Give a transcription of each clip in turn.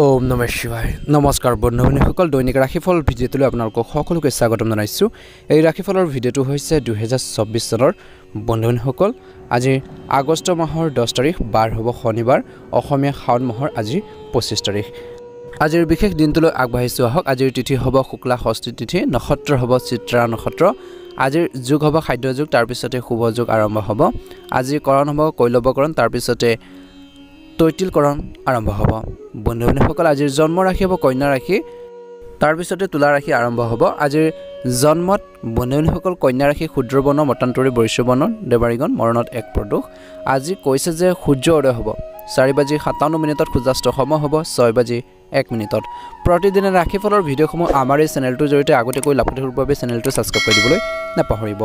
ওম নমঃ শিৱায় নমস্কাৰ বন্ধু-বান্ধৱীসকল দৈনিক ৰাশিফল ভিডিঅ'টোলৈ আপোনালোকক সকলোকে স্বাগতম জনাইছোঁ। এই ৰাশিফলৰ ভিডিঅ'টো হৈছে 2024 চনৰ বন্ধু-বান্ধৱীসকল আজি আগষ্ট মাহৰ 10 তাৰিখ বাৰ হ'ব শনিবাৰ অসমীয়া শাওণ মাহৰ আজি 25 তাৰিখ। আজিৰ বিশেষ দিনটোলৈ আগবাঢ়িছোঁ আহক। আজিৰ তিথি হ'ব শুক্লা ষষ্ঠী তিথি, নক্ষত্ৰ হ'ব চিত্ৰা নক্ষত্ৰ। আজিৰ যুগ হ'ব খাদ্য যুগ, তাৰ পিছতে শুভ যুগ আৰম্ভ হ'ব। আজিৰ কৰণ হ'ব কৈলৱকৰণ, তাৰ পিছতে তৈতিলকৰণ আৰম্ভ হ'ব। বন্ধু-বান্ধৱীসকল আজিৰ জন্ম ৰাশি হ'ব কন্যা ৰাশি, তাৰ পিছতে তুলা ৰাশি আৰম্ভ হ'ব। আজিৰ জন্মত বন্ধু-বান্ধৱীসকল কন্যা ৰাশি ক্ষুদ্ৰ বৰ্ণ মতান্তৰী বৈশ্য বৰ্ণ দেৱাৰীগণ মৰণত এক প্ৰদোষ। আজি কৈছে যে সূৰ্য উদয় হ'ব 4:57 সূৰ্যাস্ত সময় হ'ব 6:01। প্ৰতিদিনে ৰাশিফলৰ ভিডিঅ'সমূহ আমাৰ এই চেনেলটোৰ জৰিয়তে আগতীয়াকৈ লাভ কৰিবৰ বাবে চেনেলটো ছাবস্ক্ৰাইব কৰি দিবলৈ নাপাহৰিব।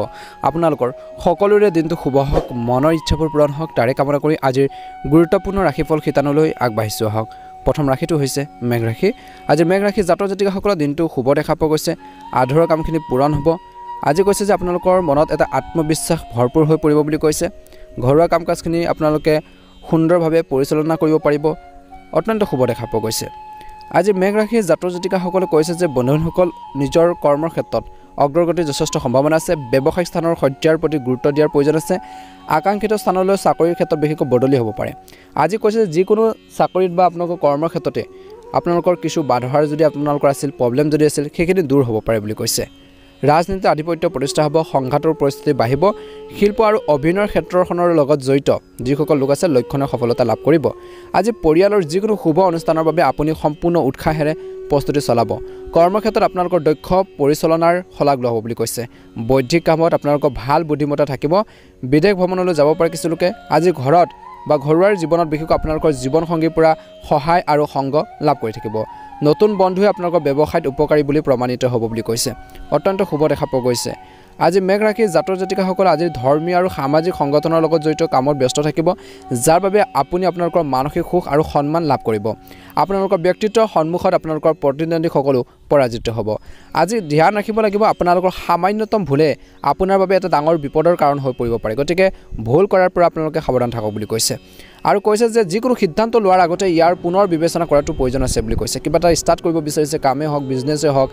আপোনালোকৰ সকলোৰে দিনটো শুভ হওক, মনৰ ইচ্ছাবোৰ পূৰণ হওক, তাৰে কামনা কৰি আজিৰ গুৰুত্বপূৰ্ণ ৰাশিফল শিতানলৈ আগবাঢ়িছোঁ আহক। প্ৰথম ৰাশিটো হৈছে মেঘ ৰাশি। আজি মেঘ ৰাশি জাতক জাতিকাসকলৰ দিনটো শুভ দেখা পোৱা গৈছে। আধৰুৱা কামখিনি পূৰণ হ'ব। আজি কৈছে যে আপোনালোকৰ মনত এটা আত্মবিশ্বাস ভৰপূৰ হৈ পৰিব বুলি কৈছে। ঘৰুৱা কাম কাজখিনি আপোনালোকে সুন্দৰভাৱে পৰিচালনা কৰিব পাৰিব, অত্যন্ত শুভ দেখা পোৱা গৈছে। আজি মেঘ ৰাশিৰ জাতক জাতিকাসকলে কৈছে যে বন্ধুসকল নিজৰ কৰ্মৰ ক্ষেত্ৰত অগ্ৰগতিৰ যথেষ্ট সম্ভাৱনা আছে। ব্যৱসায়িক স্থানৰ সজ্জাৰ প্ৰতি গুৰুত্ব দিয়াৰ প্ৰয়োজন আছে। আকাংক্ষিত স্থানলৈ চাকৰিৰ ক্ষেত্ৰত বিশেষকৈ বদলি হ'ব পাৰে। আজি কৈছে যে যিকোনো চাকৰিত বা আপোনালোকৰ কৰ্মৰ ক্ষেত্ৰতে আপোনালোকৰ কিছু বাধাৰ যদি আপোনালোকৰ আছিল, প্ৰব্লেম যদি আছিল, সেইখিনি দূৰ হ'ব পাৰে বুলি কৈছে। ৰাজনীতিত আধিপত্য প্ৰতিষ্ঠা হ'ব, সংঘাতৰ পৰিস্থিতি বাঢ়িব। শিল্প আৰু অভিনয়ৰ ক্ষেত্ৰখনৰ লগত জড়িত যিসকল লোক আছে লক্ষণীয় সফলতা লাভ কৰিব। আজি পৰিয়ালৰ যিকোনো শুভ অনুষ্ঠানৰ বাবে আপুনি সম্পূৰ্ণ উৎসাহেৰে প্ৰস্তুতি চলাব। কৰ্মক্ষেত্ৰত আপোনালোকৰ দক্ষ পৰিচালনাৰ শলাগ ল'ব বুলি কৈছে। বৌদ্ধিক কামত আপোনালোকৰ ভাল বুদ্ধিমত্তা থাকিব। বিদেশ ভ্ৰমণলৈ যাব পাৰে কিছু লোকে। আজি ঘৰত বা ঘৰুৱাৰ জীৱনত বিশেষকৈ আপোনালোকৰ জীৱনসংগীৰ পৰা সহায় আৰু সংগ লাভ কৰি থাকিব। নতুন বন্ধুৱে আপোনালোকৰ ব্যৱসায়ত উপকাৰী বুলি প্ৰমাণিত হ'ব বুলি কৈছে। অত্যন্ত শুভ দেখা পোৱা গৈছে। আজি মেঘ ৰাশিৰ জাতক জাতিকাসকল আজি ধৰ্মীয় আৰু সামাজিক সংগঠনৰ লগত জড়িত কামত ব্যস্ত থাকিব, যাৰ বাবে আপুনি আপোনালোকৰ মানসিক সুখ আৰু সন্মান লাভ কৰিব। আপোনালোকৰ ব্যক্তিত্বৰ সন্মুখত আপোনালোকৰ প্ৰতিদ্বন্দ্বীসকলো পৰাজিত হ'ব। আজি ধ্যান ৰাখিব লাগিব, আপোনালোকৰ সামান্যতম ভুলে আপোনাৰ বাবে এটা ডাঙৰ বিপদৰ কাৰণ হৈ পৰিব পাৰে। গতিকে ভুল কৰাৰ পৰা আপোনালোকে সাৱধান থাকক বুলি কৈছে। আৰু কৈছে যে যিকোনো সিদ্ধান্ত লোৱাৰ আগতে ইয়াৰ পুনৰ বিবেচনা কৰাটো প্ৰয়োজন আছে বুলি কৈছে। কিবা এটা ষ্টাৰ্ট কৰিব বিচাৰিছে, কামেই হওক বিজনেছেই হওক,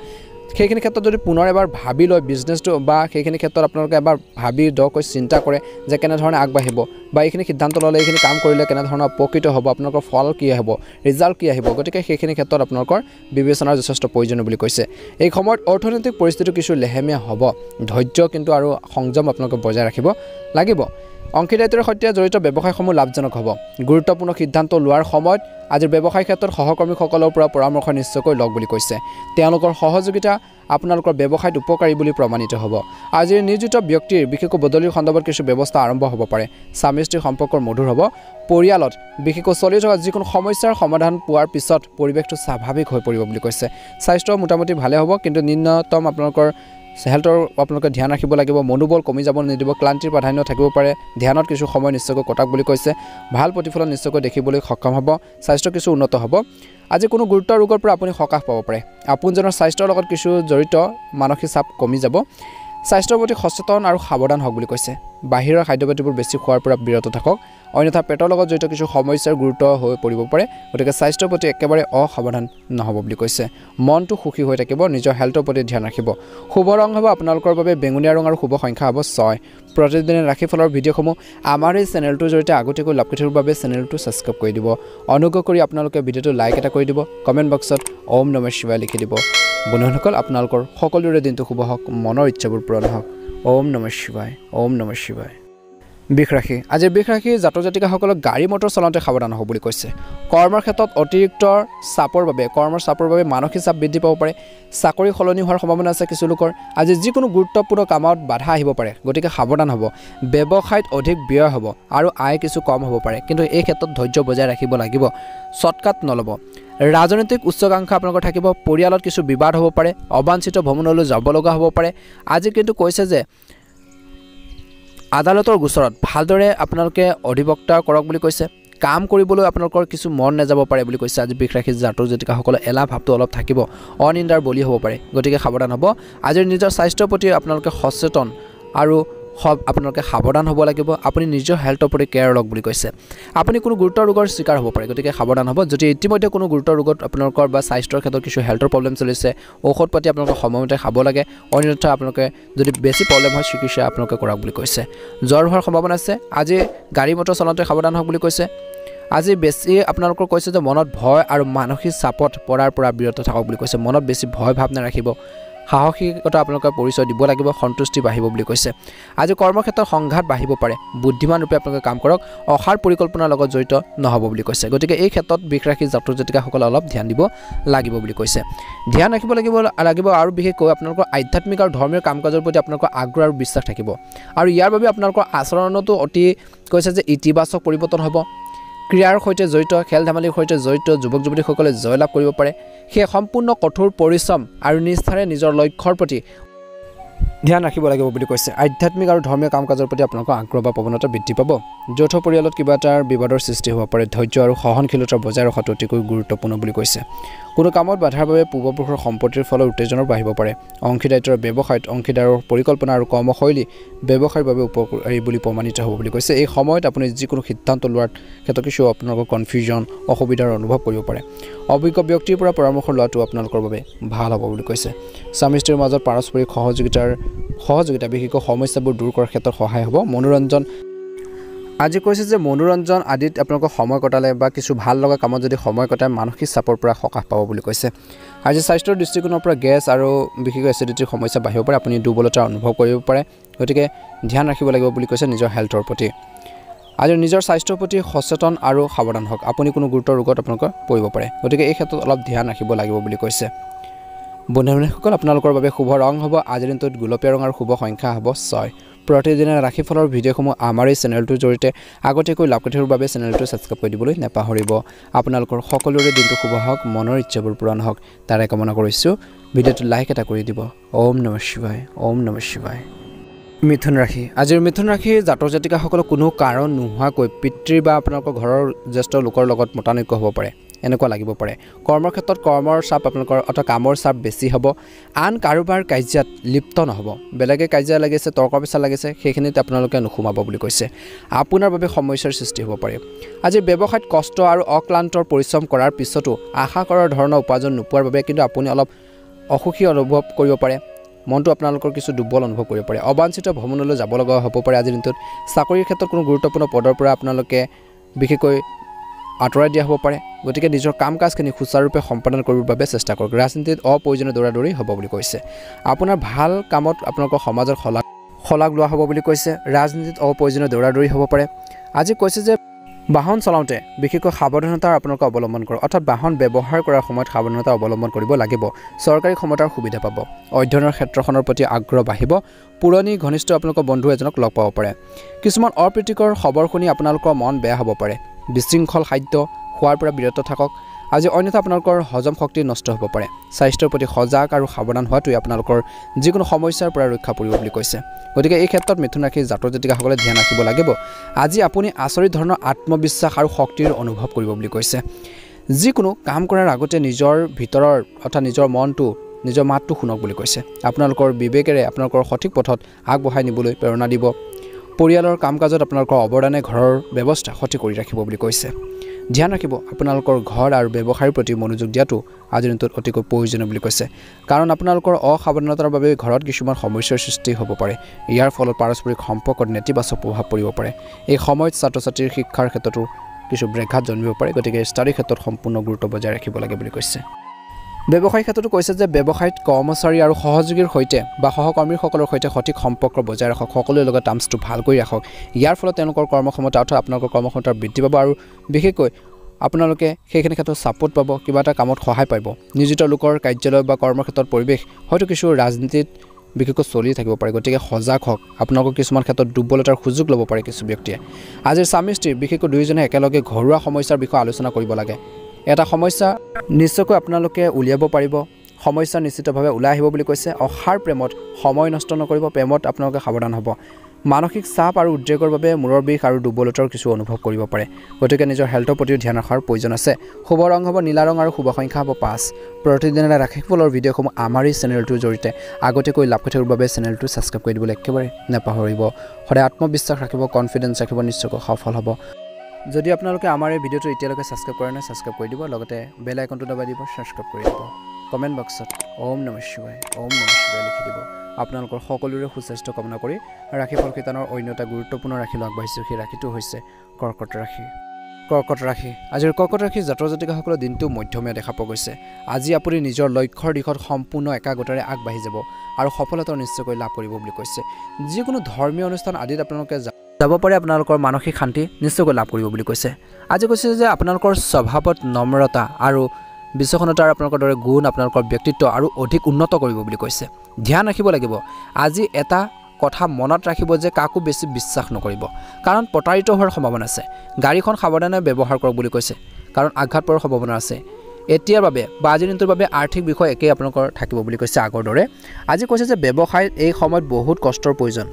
সেইখিনি ক্ষেত্ৰত যদি পুনৰ এবাৰ ভাবি লয় বিজনেছটো বা সেইখিনি ক্ষেত্ৰত আপোনালোকে এবাৰ ভাবি দকৈ চিন্তা কৰে যে কেনেধৰণে আগবাঢ়িব বা এইখিনি সিদ্ধান্ত ল'লে এইখিনি কাম কৰিলে কেনেধৰণৰ উপকৃত হ'ব, আপোনালোকৰ ফল কি আহিব, ৰিজাল্ট কি আহিব। গতিকে সেইখিনি ক্ষেত্ৰত আপোনালোকৰ বিবেচনাৰ যথেষ্ট প্ৰয়োজন বুলি কৈছে। এই সময়ত অৰ্থনৈতিক পৰিস্থিতি কিছু লেহেমীয়া হ'ব। ধৈৰ্য কিন্তু আৰু সংযম আপোনালোকে বজাই ৰাখিব লাগিব। অংশীদাৰিত্বৰ সৈতে জড়িত ব্যৱসায়সমূহ লাভজনক হ'ব। গুৰুত্বপূৰ্ণ সিদ্ধান্ত লোৱাৰ সময়ত আজিৰ ব্যৱসায় ক্ষেত্ৰত সহকৰ্মীসকলৰ পৰা পৰামৰ্শ নিশ্চয়কৈ লওক বুলি কৈছে। তেওঁলোকৰ সহযোগিতা আপোনালোকৰ ব্যৱসায়ত উপকাৰী বুলি প্ৰমাণিত হ'ব। আজিৰ নিয়োজিত ব্যক্তিৰ বিশেষকৈ বদলিৰ সন্দৰ্ভত কিছু ব্যৱস্থা আৰম্ভ হ'ব পাৰে। স্বামী স্ত্ৰীৰ সম্পৰ্কৰ মধুৰ হ'ব। পৰিয়ালত বিশেষকৈ চলি থকা যিকোনো সমস্যাৰ সমাধান পোৱাৰ পিছত পৰিৱেশটো স্বাভাৱিক হৈ পৰিব বুলি কৈছে। স্বাস্থ্য মোটামুটি ভালে হ'ব, কিন্তু ন্যূনতম আপোনালোকৰ হেল্থৰ আপোনালোকে ধ্যান ৰাখিব লাগিব। মনোবল কমি যাব নিদিব, ক্লান্তিৰ প্ৰাধান্য থাকিব পাৰে। ধ্যানত কিছু সময় নিশ্চয়কৈ কটাক বুলি কৈছে। ভাল প্ৰতিফলন নিশ্চয়কৈ দেখিবলৈ সক্ষম হ'ব। স্বাস্থ্য কিছু উন্নত হ'ব। আজি কোনো গুৰুতৰ ৰোগৰ পৰা আপুনি সকাহ পাব পাৰে। আপোনজনৰ স্বাস্থ্যৰ লগত কিছু জড়িত মানসিক চাপ কমি যাব। স্বাস্থ্যৰ প্ৰতি সচেতন আৰু সাৱধান হওক বুলি কৈছে। বাহিৰৰ খাদ্যপাতিবোৰ বেছি খোৱাৰ পৰা বিৰত থাকক, অন্যথা পেটৰ লগত জড়িত কিছু সমস্যাৰ গুৰুত্ব হৈ পৰিব পাৰে। গতিকে স্বাস্থ্যৰ প্ৰতি একেবাৰে অসাৱধান নহ'ব বুলি কৈছে। মনটো সুখী হৈ থাকিব, নিজৰ হেল্থৰ প্ৰতি ধ্যান ৰাখিব। শুভ ৰং হ'ব আপোনালোকৰ বাবে বেঙুনীয়া ৰং আৰু শুভ সংখ্যা হ'ব 6। প্ৰতিদিনে ৰাশিফলৰ ভিডিঅ'সমূহ আমাৰ এই চেনেলটোৰ জৰিয়তে আগতীয়াকৈ লাভ কৰি থকাৰ বাবে চেনেলটো ছাবস্ক্ৰাইব কৰি দিব। অনুগ্ৰহ কৰি আপোনালোকে ভিডিঅ'টো লাইক এটা কৰি দিব, কমেণ্ট বক্সত ওম নমঃ শিৱায় লিখি দিব। বন্ধুসকল আপোনালোকৰ সকলোৰে দিনটো শুভ হওক, মনৰ ইচ্ছাবোৰ পূৰণ হওক। ওম নমঃ শিৱায়, ওম নমঃ শিৱায়। বৃষ ৰাশি। আজিৰ বৃষ ৰাশিৰ জাতক জাতিকাসকলক গাড়ী মটৰ চলাওঁতে সাৱধান হ'ব বুলি কৈছে। কৰ্মৰ ক্ষেত্ৰত অতিৰিক্ত কৰ্মৰ চাপৰ বাবে মানসিক চাপ বৃদ্ধি পাব পাৰে। চাকৰি সলনি হোৱাৰ সম্ভাৱনা আছে কিছু লোকৰ। আজি যিকোনো গুৰুত্বপূৰ্ণ কামত বাধা আহিব পাৰে, গতিকে সাৱধান হ'ব। ব্যৱসায়ত অধিক ব্যয় হ'ব আৰু আয় কিছু কম হ'ব পাৰে, কিন্তু এই ক্ষেত্ৰত ধৈৰ্য বজাই ৰাখিব লাগিব। শ্বৰ্টকাট নল'ব। ৰাজনৈতিক উচ্চাকাংক্ষা আপোনালোকৰ থাকিব। পৰিয়ালত কিছু বিবাদ হ'ব পাৰে। অবাঞ্ছিত ভ্ৰমণলৈ যাব লগা হ'ব পাৰে। আজি কিন্তু কৈছে যে আদালতৰ গোচৰত ভালদৰে আপোনালোকে অধিবক্তা কৰক বুলি কৈছে। কাম কৰিবলৈ আপোনালোকৰ কিছু মন নাযাব পাৰে বুলি কৈছে। আজি বৃষ ৰাশিৰ জাতক জাতিকাসকলে এলাহ ভাৱটো অলপ থাকিব, অনিন্দাৰ বলি হ'ব পাৰে। গতিকে সাৱধান হ'ব। আজিৰ নিজৰ স্বাস্থ্যৰ প্ৰতি আপোনালোকে সচেতন আৰু আপোনালোকে সাৱধান হ'ব লাগিব আপুনি নিজৰ হেল্থৰ প্ৰতি কেয়াৰ লওক বুলি কৈছে আপুনি কোনো গুৰুতৰ ৰোগৰ শিকাৰ হ'ব পাৰে গতিকে সাৱধান হ'ব যদি ইতিমধ্যে কোনো গুৰুতৰ ৰোগত আপোনালোকৰ বা স্বাস্থ্যৰ ক্ষেত্ৰত কিছু হেল্থৰ প্ৰব্লেম চলিছে ঔষধ পাতি আপোনালোকে সময়মতে খাব লাগে অন্যথা আপোনালোকে যদি বেছি প্ৰব্লেম হয় চিকিৎসা আপোনালোকে কৰক বুলি কৈছে জ্বৰ হোৱাৰ সম্ভাৱনা আছে আজি গাড়ী মটৰ চলাওঁতে সাৱধান হওক বুলি কৈছে আজি বেছি আপোনালোকৰ কৈছে যে মনত ভয় আৰু মানসিক চাপত পৰাৰ পৰা বিৰত থাকক বুলি কৈছে মনত বেছি ভয় ভাৱ নাৰাখিব সাহসিকতা আপোনালোকে পৰিচয় দিব লাগিব সন্তুষ্টি বাঢ়িব বুলি কৈছে আজি কৰ্মক্ষেত্ৰত সংঘাত বাঢ়িব পাৰে বুদ্ধিমান ৰূপে আপোনালোকে কাম কৰক অসাৰ পৰিকল্পনাৰ লগত জড়িত নহ'ব বুলি কৈছে গতিকে এই ক্ষেত্ৰত বিষ ৰাখি ছাত্ৰ ছাত্ৰীসকলে অলপ ধ্যান দিব লাগিব বুলি কৈছে ধ্যান ৰাখিব লাগিব আৰু বিশেষকৈ আপোনালোকৰ আধ্যাত্মিক আৰু ধৰ্মীয় কাম কাজৰ প্ৰতি আপোনালোকৰ আগ্ৰহ আৰু বিশ্বাস থাকিব আৰু ইয়াৰ বাবে আপোনালোকৰ আচৰণতো অতি কৈছে যে ইতিবাচক পৰিৱৰ্তন হ'ব ক্ৰীড়াৰ সৈতে জড়িত খেল ধেমালিৰ সৈতে জড়িত যুৱক যুৱতীসকলে জয়লাভ কৰিব পাৰে সেই সম্পূৰ্ণ কঠোৰ পৰিশ্ৰম আৰু নিষ্ঠাৰে নিজৰ লক্ষ্যৰ প্ৰতি ধ্যান ৰাখিব লাগিব বুলি কৈছে আধ্যাত্মিক আৰু ধৰ্মীয় কাম কাজৰ প্ৰতি আপোনালোকৰ আগ্ৰহ বা প্ৰৱণতা বৃদ্ধি পাব যৌথ পৰিয়ালত কিবা এটাৰ বিবাদৰ সৃষ্টি হ'ব পাৰে ধৈৰ্য আৰু সহনশীলতা বজাই ৰখাটো অতিকৈ গুৰুত্বপূৰ্ণ বুলি কৈছে কোনো কামত বাধাৰ বাবে পূৰ্বপুৰুষৰ সম্পত্তিৰ ফলত উত্তেজনা বাঢ়িব পাৰে অংশীদাৰিত্বৰ ব্যৱসায়ত অংশীদাৰৰ পৰিকল্পনা আৰু কৰ্মশৈলী ব্যৱসায়ৰ বাবে উপকাৰী বুলি প্ৰমাণিত হ'ব বুলি কৈছে এই সময়ত আপুনি যিকোনো সিদ্ধান্ত লোৱাৰ ক্ষেত্ৰত কিছু আপোনালোকৰ কনফিউজন অসুবিধাৰ অনুভৱ কৰিব পাৰে অভিজ্ঞ ব্যক্তিৰ পৰা পৰামৰ্শ লোৱাটো আপোনালোকৰ বাবে ভাল হ'ব বুলি কৈছে স্বামী স্ত্ৰীৰ মাজত পাৰস্পৰিক সহযোগিতা বিশেষকৈ সমস্যাবোৰ দূৰ কৰাৰ ক্ষেত্ৰত সহায় হ'ব মনোৰঞ্জন আজি কৈছে যে মনোৰঞ্জন আদিত আপোনালোকৰ সময় কটালে বা কিছু ভাল লগা কামত যদি সময় কটায় মানসিক চাপৰ পৰা সকাহ পাব বুলি কৈছে আজি স্বাস্থ্যৰ দৃষ্টিকোণৰ পৰা গেছ আৰু বিশেষকৈ এচিডিটিৰ সমস্যা বাঢ়িব পাৰে আপুনি দুৰ্বলতা অনুভৱ কৰিব পাৰে গতিকে ধ্যান ৰাখিব লাগিব বুলি কৈছে নিজৰ হেল্থৰ প্ৰতি আজি নিজৰ স্বাস্থ্যৰ প্ৰতি সচেতন আৰু সাৱধান হওক আপুনি কোনো গুৰুতৰ ৰোগত আপোনালোকে পৰিব পাৰে গতিকে এই ক্ষেত্ৰত অলপ ধ্যান ৰাখিব লাগিব বুলি কৈছে বন্ধুসকল আপোনালোকৰ বাবে শুভ ৰং হ'ব আজিৰ দিনটোত গোলপীয়া ৰং আৰু শুভ সংখ্যা হ'ব 6 প্ৰতিদিনে ৰাশিফলৰ ভিডিঅ'সমূহ আমাৰ এই চেনেলটোৰ জৰিয়তে আগতীয়াকৈ লাভ কৰিবৰ বাবে চেনেলটো ছাবস্ক্ৰাইব কৰি দিবলৈ নাপাহৰিব আপোনালোকৰ সকলোৰে দিনটো শুভ হওক মনৰ ইচ্ছাবোৰ পূৰণ হওক তাৰে কামনা কৰিছোঁ ভিডিঅ'টো লাইক এটা কৰি দিব ওম নমঃ শিৱায় মিথুন ৰাশি আজিৰ মিথুন ৰাশিৰ জাতক জাতিকাসকলক কোনো কাৰণ নোহোৱাকৈ পিতৃ বা আপোনালোকৰ ঘৰৰ জ্যেষ্ঠ লোকৰ লগত মতানৈক্য হ'ব পাৰে এনেকুৱা লাগিব পাৰে কৰ্মৰ ক্ষেত্ৰত কৰ্মৰ চাপ আপোনালোকৰ অথবা কামৰ চাপ বেছি হ'ব আন কাৰোবাৰ কাৰ্যত লিপ্ত নহ'ব বেলেগে কাৰ্যা লাগিছে তৰ্ক বিচাৰ লাগিছে সেইখিনিত আপোনালোকে নুসুমাব বুলি কৈছে আপোনাৰ বাবে সমস্যাৰ সৃষ্টি হ'ব পাৰে আজি ব্যৱসায়ত কষ্ট আৰু অক্লান্তৰ পৰিশ্ৰম কৰাৰ পিছতো আশা কৰাৰ ধৰণৰ উপাৰ্জন নোপোৱাৰ বাবে কিন্তু আপুনি অলপ অসুখী অনুভৱ কৰিব পাৰে মনটো আপোনালোকৰ কিছু দুৰ্বল অনুভৱ কৰিব পাৰে অবাঞ্ছিত ভ্ৰমণলৈ যাব লগা হ'ব পাৰে আজিৰ দিনটোত চাকৰিৰ ক্ষেত্ৰত কোনো গুৰুত্বপূৰ্ণ পদৰ পৰা আপোনালোকে বিশেষকৈ আঁতৰাই দিয়া হ'ব পাৰে গতিকে নিজৰ কাম কাজখিনি সুচাৰুৰূপে সম্পাদন কৰিবৰ বাবে চেষ্টা কৰক ৰাজনীতিত অপ্ৰয়োজনীয় দৌৰাদৌৰি হ'ব বুলি কৈছে আপোনাৰ ভাল কামত আপোনালোকৰ সমাজৰ শলাগ লোৱা হ'ব বুলি কৈছে ৰাজনীতিত অপ্ৰয়োজনীয় দৌৰাদৌৰি হ'ব পাৰে আজি কৈছে যে বাহন চলাওঁতে বিশেষকৈ সাৱধানতা আপোনালোকে অৱলম্বন কৰক অৰ্থাৎ বাহন ব্যৱহাৰ কৰাৰ সময়ত সাৱধানতা অৱলম্বন কৰিব লাগিব চৰকাৰী ক্ষমতাৰ সুবিধা পাব অধ্যয়নৰ ক্ষেত্ৰখনৰ প্ৰতি আগ্ৰহ বাঢ়িব পুৰণি ঘনিষ্ঠ আপোনালোকৰ বন্ধু এজনক লগ পাব পাৰে কিছুমান অপ্ৰীতিকৰ খবৰ শুনি আপোনালোকৰ মন বেয়া হ'ব পাৰে বিশৃংখল খাদ্য খোৱাৰ পৰা বিৰত থাকক আজি অন্যথা আপোনালোকৰ হজম শক্তি নষ্ট হ'ব পাৰে স্বাস্থ্যৰ প্ৰতি সজাগ আৰু সাৱধান হোৱাটোৱে আপোনালোকৰ যিকোনো সমস্যাৰ পৰা ৰক্ষা পৰিব বুলি কৈছে গতিকে এই ক্ষেত্ৰত মিথুন ৰাশিৰ জাতক জাতিকাসকলে ধ্যান ৰাখিব লাগিব আজি আপুনি আচৰিত ধৰণৰ আত্মবিশ্বাস আৰু শক্তিৰ অনুভৱ কৰিব বুলি কৈছে যিকোনো কাম কৰাৰ আগতে নিজৰ ভিতৰৰ অৰ্থাৎ নিজৰ মনটো নিজৰ মাতটো শুনক বুলি কৈছে আপোনালোকৰ বিবেকেৰে আপোনালোকৰ সঠিক পথত আগবঢ়াই নিবলৈ প্ৰেৰণা দিব পৰিয়ালৰ কাম কাজত আপোনালোকৰ অৱদানে ঘৰৰ ব্যৱস্থা সঠিক কৰি ৰাখিব বুলি কৈছে ধ্যান ৰাখিব আপোনালোকৰ ঘৰ আৰু ব্যৱসায়ৰ প্ৰতি মনোযোগ দিয়াটো আজিৰ দিনটোত অতিকৈ প্ৰয়োজনীয় বুলি কৈছে কাৰণ আপোনালোকৰ অসাৱধানতাৰ বাবে ঘৰত কিছুমান সমস্যাৰ সৃষ্টি হ'ব পাৰে ইয়াৰ ফলত পাৰস্পৰিক সম্পৰ্কত নেতিবাচক প্ৰভাৱ পৰিব পাৰে এই সময়ত ছাত্ৰ ছাত্ৰীৰ শিক্ষাৰ ক্ষেত্ৰতো কিছু ব্যাঘাত জন্মিব পাৰে গতিকে ষ্টাডিৰ ক্ষেত্ৰত সম্পূৰ্ণ গুৰুত্ব বজাই ৰাখিব লাগে বুলি কৈছে ব্যৱসায়িক ক্ষেত্ৰতো কৈছে যে ব্যৱসায়ত কৰ্মচাৰী আৰু সহযোগীৰ সৈতে বা সহকৰ্মীসকলৰ সৈতে সঠিক সম্পৰ্ক বজাই ৰাখক সকলোৰে লগত টাৰ্মছটো ভাল কৰি ৰাখক ইয়াৰ ফলত তেওঁলোকৰ কৰ্মক্ষমতা অৰ্থাৎ আপোনালোকৰ কৰ্মক্ষমতা বৃদ্ধি পাব আৰু বিশেষকৈ আপোনালোকে সেইখিনি ক্ষেত্ৰত ছাপোৰ্ট পাব কিবা এটা কামত সহায় পাব নিয়োজিত লোকৰ কাৰ্যালয় বা কৰ্মক্ষেত্ৰত পৰিৱেশ হয়তো কিছু ৰাজনীতিত বিশেষকৈ চলি থাকিব পাৰে গতিকে সজাগ হওক আপোনালোকৰ কিছুমান ক্ষেত্ৰত দুৰ্বলতাৰ সুযোগ ল'ব পাৰে কিছু ব্যক্তিয়ে আজিৰ স্বামী স্ত্ৰী বিশেষকৈ দুয়োজনে একেলগে ঘৰুৱা সমস্যাৰ বিষয়ে আলোচনা কৰিব লাগে এটা সমস্যা নিশ্চয়কৈ আপোনালোকে উলিয়াব পাৰিব সমস্যা নিশ্চিতভাৱে ওলাই আহিব বুলি কৈছে অসাৰ প্ৰেমত সময় নষ্ট নকৰিব প্ৰেমত আপোনালোকে সাৱধান হ'ব মানসিক চাপ আৰু উদ্বেগৰ বাবে মূৰৰ বিষ আৰু দুৰ্বলতাৰ কিছু অনুভৱ কৰিব পাৰে গতিকে নিজৰ হেল্থৰ প্ৰতিও ধ্যান ৰখাৰ প্ৰয়োজন আছে শুভ ৰং হ'ব নীলা ৰং আৰু শুভ সংখ্যা হ'ব 5 প্ৰতিদিনে ৰাশিফলৰ ভিডিঅ'সমূহ আমাৰ এই চেনেলটোৰ জৰিয়তে আগতীয়াকৈ লাভ কৰি থকাৰ বাবে চেনেলটো ছাবস্ক্ৰাইব কৰি দিবলৈ একেবাৰে নাপাহৰিব সদায় আত্মবিশ্বাস ৰাখিব কনফিডেন্স ৰাখিব নিশ্চয়কৈ সফল হ'ব যদি আপোনালোকে আমাৰ এই ভিডিঅ'টো এতিয়ালৈকে ছাবস্ক্ৰাইব কৰা নাই ছাবস্ক্ৰাইব কৰি দিব লগতে বেল আইকনটো দবাই দিব ছাবস্ক্ৰাইব কৰি দিব কমেণ্ট বক্সত ওম নমঃ শিৱায় লিখি দিব আপোনালোকৰ সকলোৰে সুস্বাস্থ্য কামনা কৰি ৰাশিফল শিতানৰ অন্য এটা গুৰুত্বপূৰ্ণ ৰাশিলৈ আগবাঢ়িছোঁ সেই ৰাশিটো হৈছে কৰ্কট ৰাশি আজিৰ কৰ্কট ৰাশিৰ জাতক জাতিকাসকলৰ দিনটো মধ্যমীয়া দেখা পোৱা গৈছে আজি আপুনি নিজৰ লক্ষ্যৰ দিশত সম্পূৰ্ণ একাগ্ৰতাৰে আগবাঢ়ি যাব আৰু সফলতা নিশ্চয়কৈ লাভ কৰিব বুলি কৈছে যিকোনো ধৰ্মীয় অনুষ্ঠান আদিত আপোনালোকে যাব পাৰে আপোনালোকৰ মানসিক শান্তি নিশ্চয়কৈ লাভ কৰিব বুলি কৈছে আজি কৈছে যে আপোনালোকৰ স্বভাৱত নম্ৰতা আৰু বিচক্ষণতাৰ আপোনালোকৰ দৰে গুণ আপোনালোকৰ ব্যক্তিত্ব আৰু অধিক উন্নত কৰিব বুলি কৈছে ধ্যান ৰাখিব লাগিব আজি এটা কথা মনত ৰাখিব যে কাকো বেছি বিশ্বাস নকৰিব কাৰণ প্ৰতাৰিত হোৱাৰ সম্ভাৱনা আছে গাড়ীখন সাৱধানে ব্যৱহাৰ কৰক বুলি কৈছে কাৰণ আঘাত পোৱাৰ সম্ভাৱনা আছে এতিয়াৰ বাবে বা আজিৰ দিনটোৰ বাবে আৰ্থিক বিষয় একেই আপোনালোকৰ থাকিব বুলি কৈছে আগৰ দৰে আজি কৈছে যে ব্যৱসায়ত এই সময়ত বহুত কষ্টৰ প্ৰয়োজন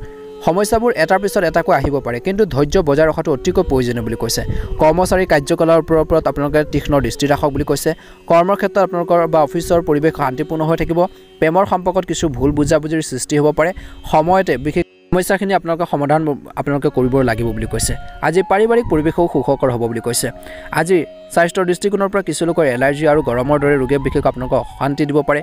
সমস্যাবোৰ এটাৰ পিছত এটাকৈ আহিব পাৰে কিন্তু ধৈৰ্য বজাই ৰখাটো অতিকৈ প্ৰয়োজনীয় বুলি কৈছে কৰ্মচাৰী কাৰ্যকলাপৰ ওপৰত আপোনালোকে তীক্ষ্ণ দৃষ্টি ৰাখক বুলি কৈছে কৰ্মৰ ক্ষেত্ৰত আপোনালোকৰ বা অফিচৰ পৰিৱেশ শান্তিপূৰ্ণ হৈ থাকিব প্ৰেমৰ সম্পৰ্কত কিছু ভুল বুজাবুজিৰ সৃষ্টি হ'ব পাৰে সময়তে বিশেষ সমস্যাখিনি আপোনালোকে সমাধান আপোনালোকে কৰিব লাগিব বুলি কৈছে আজি পাৰিবাৰিক পৰিৱেশও সুখকৰ হ'ব বুলি কৈছে আজি স্বাস্থ্যৰ দৃষ্টিকোণৰ পৰা কিছু লোকৰ এলাৰ্জি আৰু গৰমৰ দৰে ৰোগে বিশেষ আপোনালোকক অশান্তি দিব পাৰে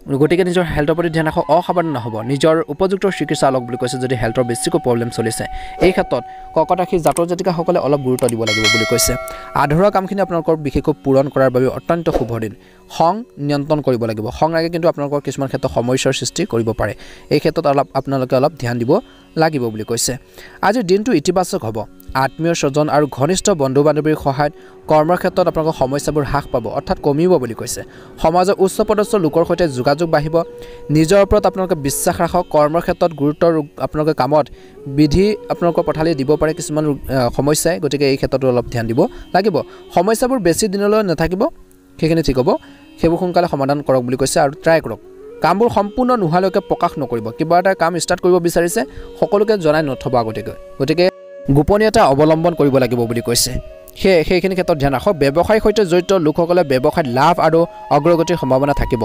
গতিকে নিজৰ হেল্থৰ প্ৰতি ধ্যান ৰাখক অসাৱধান নহ'ব নিজৰ উপযুক্ত চিকিৎসা লওক বুলি কৈছে যদি হেল্থৰ বেছিকৈ প্ৰব্লেম চলিছে এই ক্ষেত্ৰত কৰ্কট ৰাশিৰ জাতক জাতিকাসকলে অলপ গুৰুত্ব দিব লাগিব বুলি কৈছে আধৰুৱা কামখিনি আপোনালোকৰ বিশেষকৈ পূৰণ কৰাৰ বাবে অত্যন্ত শুভ দিন খং নিয়ন্ত্ৰণ কৰিব লাগিব খং ৰাগে কিন্তু আপোনালোকৰ কিছুমান ক্ষেত্ৰত সমস্যাৰ সৃষ্টি কৰিব পাৰে এই ক্ষেত্ৰত আপোনালোকে অলপ ধ্যান দিব লাগিব বুলি কৈছে আজিৰ দিনটো ইতিবাচক হ'ব আত্মীয় স্বজন আৰু ঘনিষ্ঠ বন্ধু বান্ধৱীৰ সহায়ত কৰ্মৰ ক্ষেত্ৰত আপোনালোকৰ সমস্যাবোৰ হ্ৰাস পাব অৰ্থাৎ কমিব বুলি কৈছে সমাজৰ উচ্চ পদস্থ লোকৰ সৈতে যোগাযোগ বাঢ়িব নিজৰ ওপৰত আপোনালোকে বিশ্বাস ৰাখক কৰ্মৰ ক্ষেত্ৰত গুৰুত্ব আপোনালোকে কামত বিধি আপোনালোকৰ পঠালি দিব পাৰে কিছুমান সমস্যাই গতিকে এই ক্ষেত্ৰতো অলপ ধ্যান দিব লাগিব সমস্যাবোৰ বেছি দিনলৈ নাথাকিব সেইখিনি ঠিক হ'ব সেইবোৰ সোনকালে সমাধান কৰক বুলি কৈছে আৰু ট্ৰাই কৰক কামবোৰ সম্পূৰ্ণ নোহোৱালৈকে প্ৰকাশ নকৰিব কিবা এটা কাম ষ্টাৰ্ট কৰিব বিচাৰিছে সকলোকে জনাই নথব গতিকে গোপনীয়তা অৱলম্বন কৰিব লাগিব বুলি কৈছে সেইখিনি ক্ষেত্ৰত ধ্যান ৰাখক ব্যৱসায়ৰ সৈতে জড়িত লোকসকলে ব্যৱসায়ত লাভ আৰু অগ্ৰগতিৰ সম্ভাৱনা থাকিব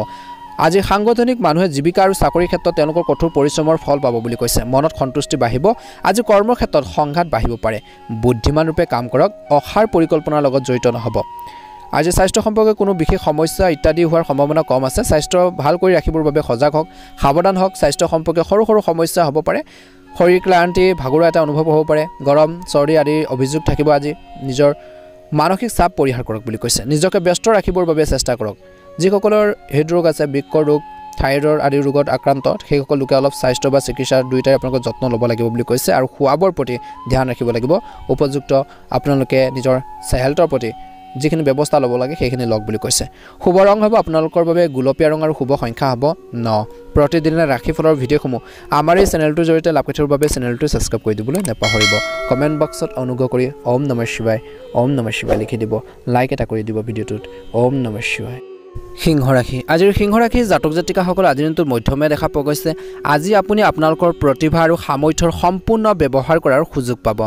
আজি সাংগঠনিক মানুহে জীৱিকা আৰু চাকৰিৰ ক্ষেত্ৰত তেওঁলোকৰ কঠোৰ পৰিশ্ৰমৰ ফল পাব বুলি কৈছে মনত সন্তুষ্টি বাঢ়িব আজি কৰ্মৰ ক্ষেত্ৰত সংঘাত বাঢ়িব পাৰে বুদ্ধিমান ৰূপে কাম কৰক অসাৰ পৰিকল্পনাৰ লগত জড়িত নহ'ব আজি স্বাস্থ্য সম্পৰ্কে কোনো বিশেষ সমস্যা ইত্যাদি হোৱাৰ সম্ভাৱনা কম আছে স্বাস্থ্য ভাল কৰি ৰাখিবৰ বাবে সজাগ হওক সাৱধান হওক স্বাস্থ্য সম্পৰ্কে সৰু সমস্যা হ'ব পাৰে শৰীৰ ক্লান্তি ভাগৰুৱা এটা অনুভৱ হ'ব পাৰে গৰম চৰ্দি আদি অভিযোগ থাকিব আজি নিজৰ মানসিক চাপ পৰিহাৰ কৰক বুলি কৈছে নিজকে ব্যস্ত ৰাখিবৰ বাবে চেষ্টা কৰক যিসকলৰ হৃদৰোগ আছে বৃক্ক ৰোগ থাইৰয়ড আদি ৰোগত আক্ৰান্ত সেইসকল লোকে অলপ স্বাস্থ্য বা চিকিৎসা দুয়োটাই আপোনালোকৰ যত্ন ল'ব লাগিব বুলি কৈছে আৰু খোৱাবৰ প্ৰতি ধ্যান ৰাখিব লাগিব উপযুক্ত আপোনালোকে নিজৰ হেল্থৰ প্ৰতি যিখিনি ব্যৱস্থা ল'ব লাগে সেইখিনি লওক বুলি কৈছে শুভ ৰং হ'ব আপোনালোকৰ বাবে গুলপীয়া ৰং আৰু শুভ সংখ্যা হ'ব 9 প্ৰতিদিনে ৰাশিফলৰ ভিডিঅ'সমূহ আমাৰ এই চেনেলটোৰ জৰিয়তে লাভ কৰি থকাৰ বাবে চেনেলটো ছাবস্ক্ৰাইব কৰি দিবলৈ নাপাহৰিব কমেণ্ট বক্সত অনুগ্ৰহ কৰি ওম নমঃ শিৱায় লিখি দিব লাইক এটা কৰি দিব ভিডিঅ'টোত ওম নমঃ শিৱায় সিংহ ৰাশি আজিৰ সিংহ ৰাশিৰ জাতক জাতিকাসকল আজিৰ দিনটোত মধ্যমীয়া দেখা পোৱা গৈছে আজি আপুনি আপোনালোকৰ প্ৰতিভা আৰু সামৰ্থ্যৰ সম্পূৰ্ণ ব্যৱহাৰ কৰাৰ সুযোগ পাব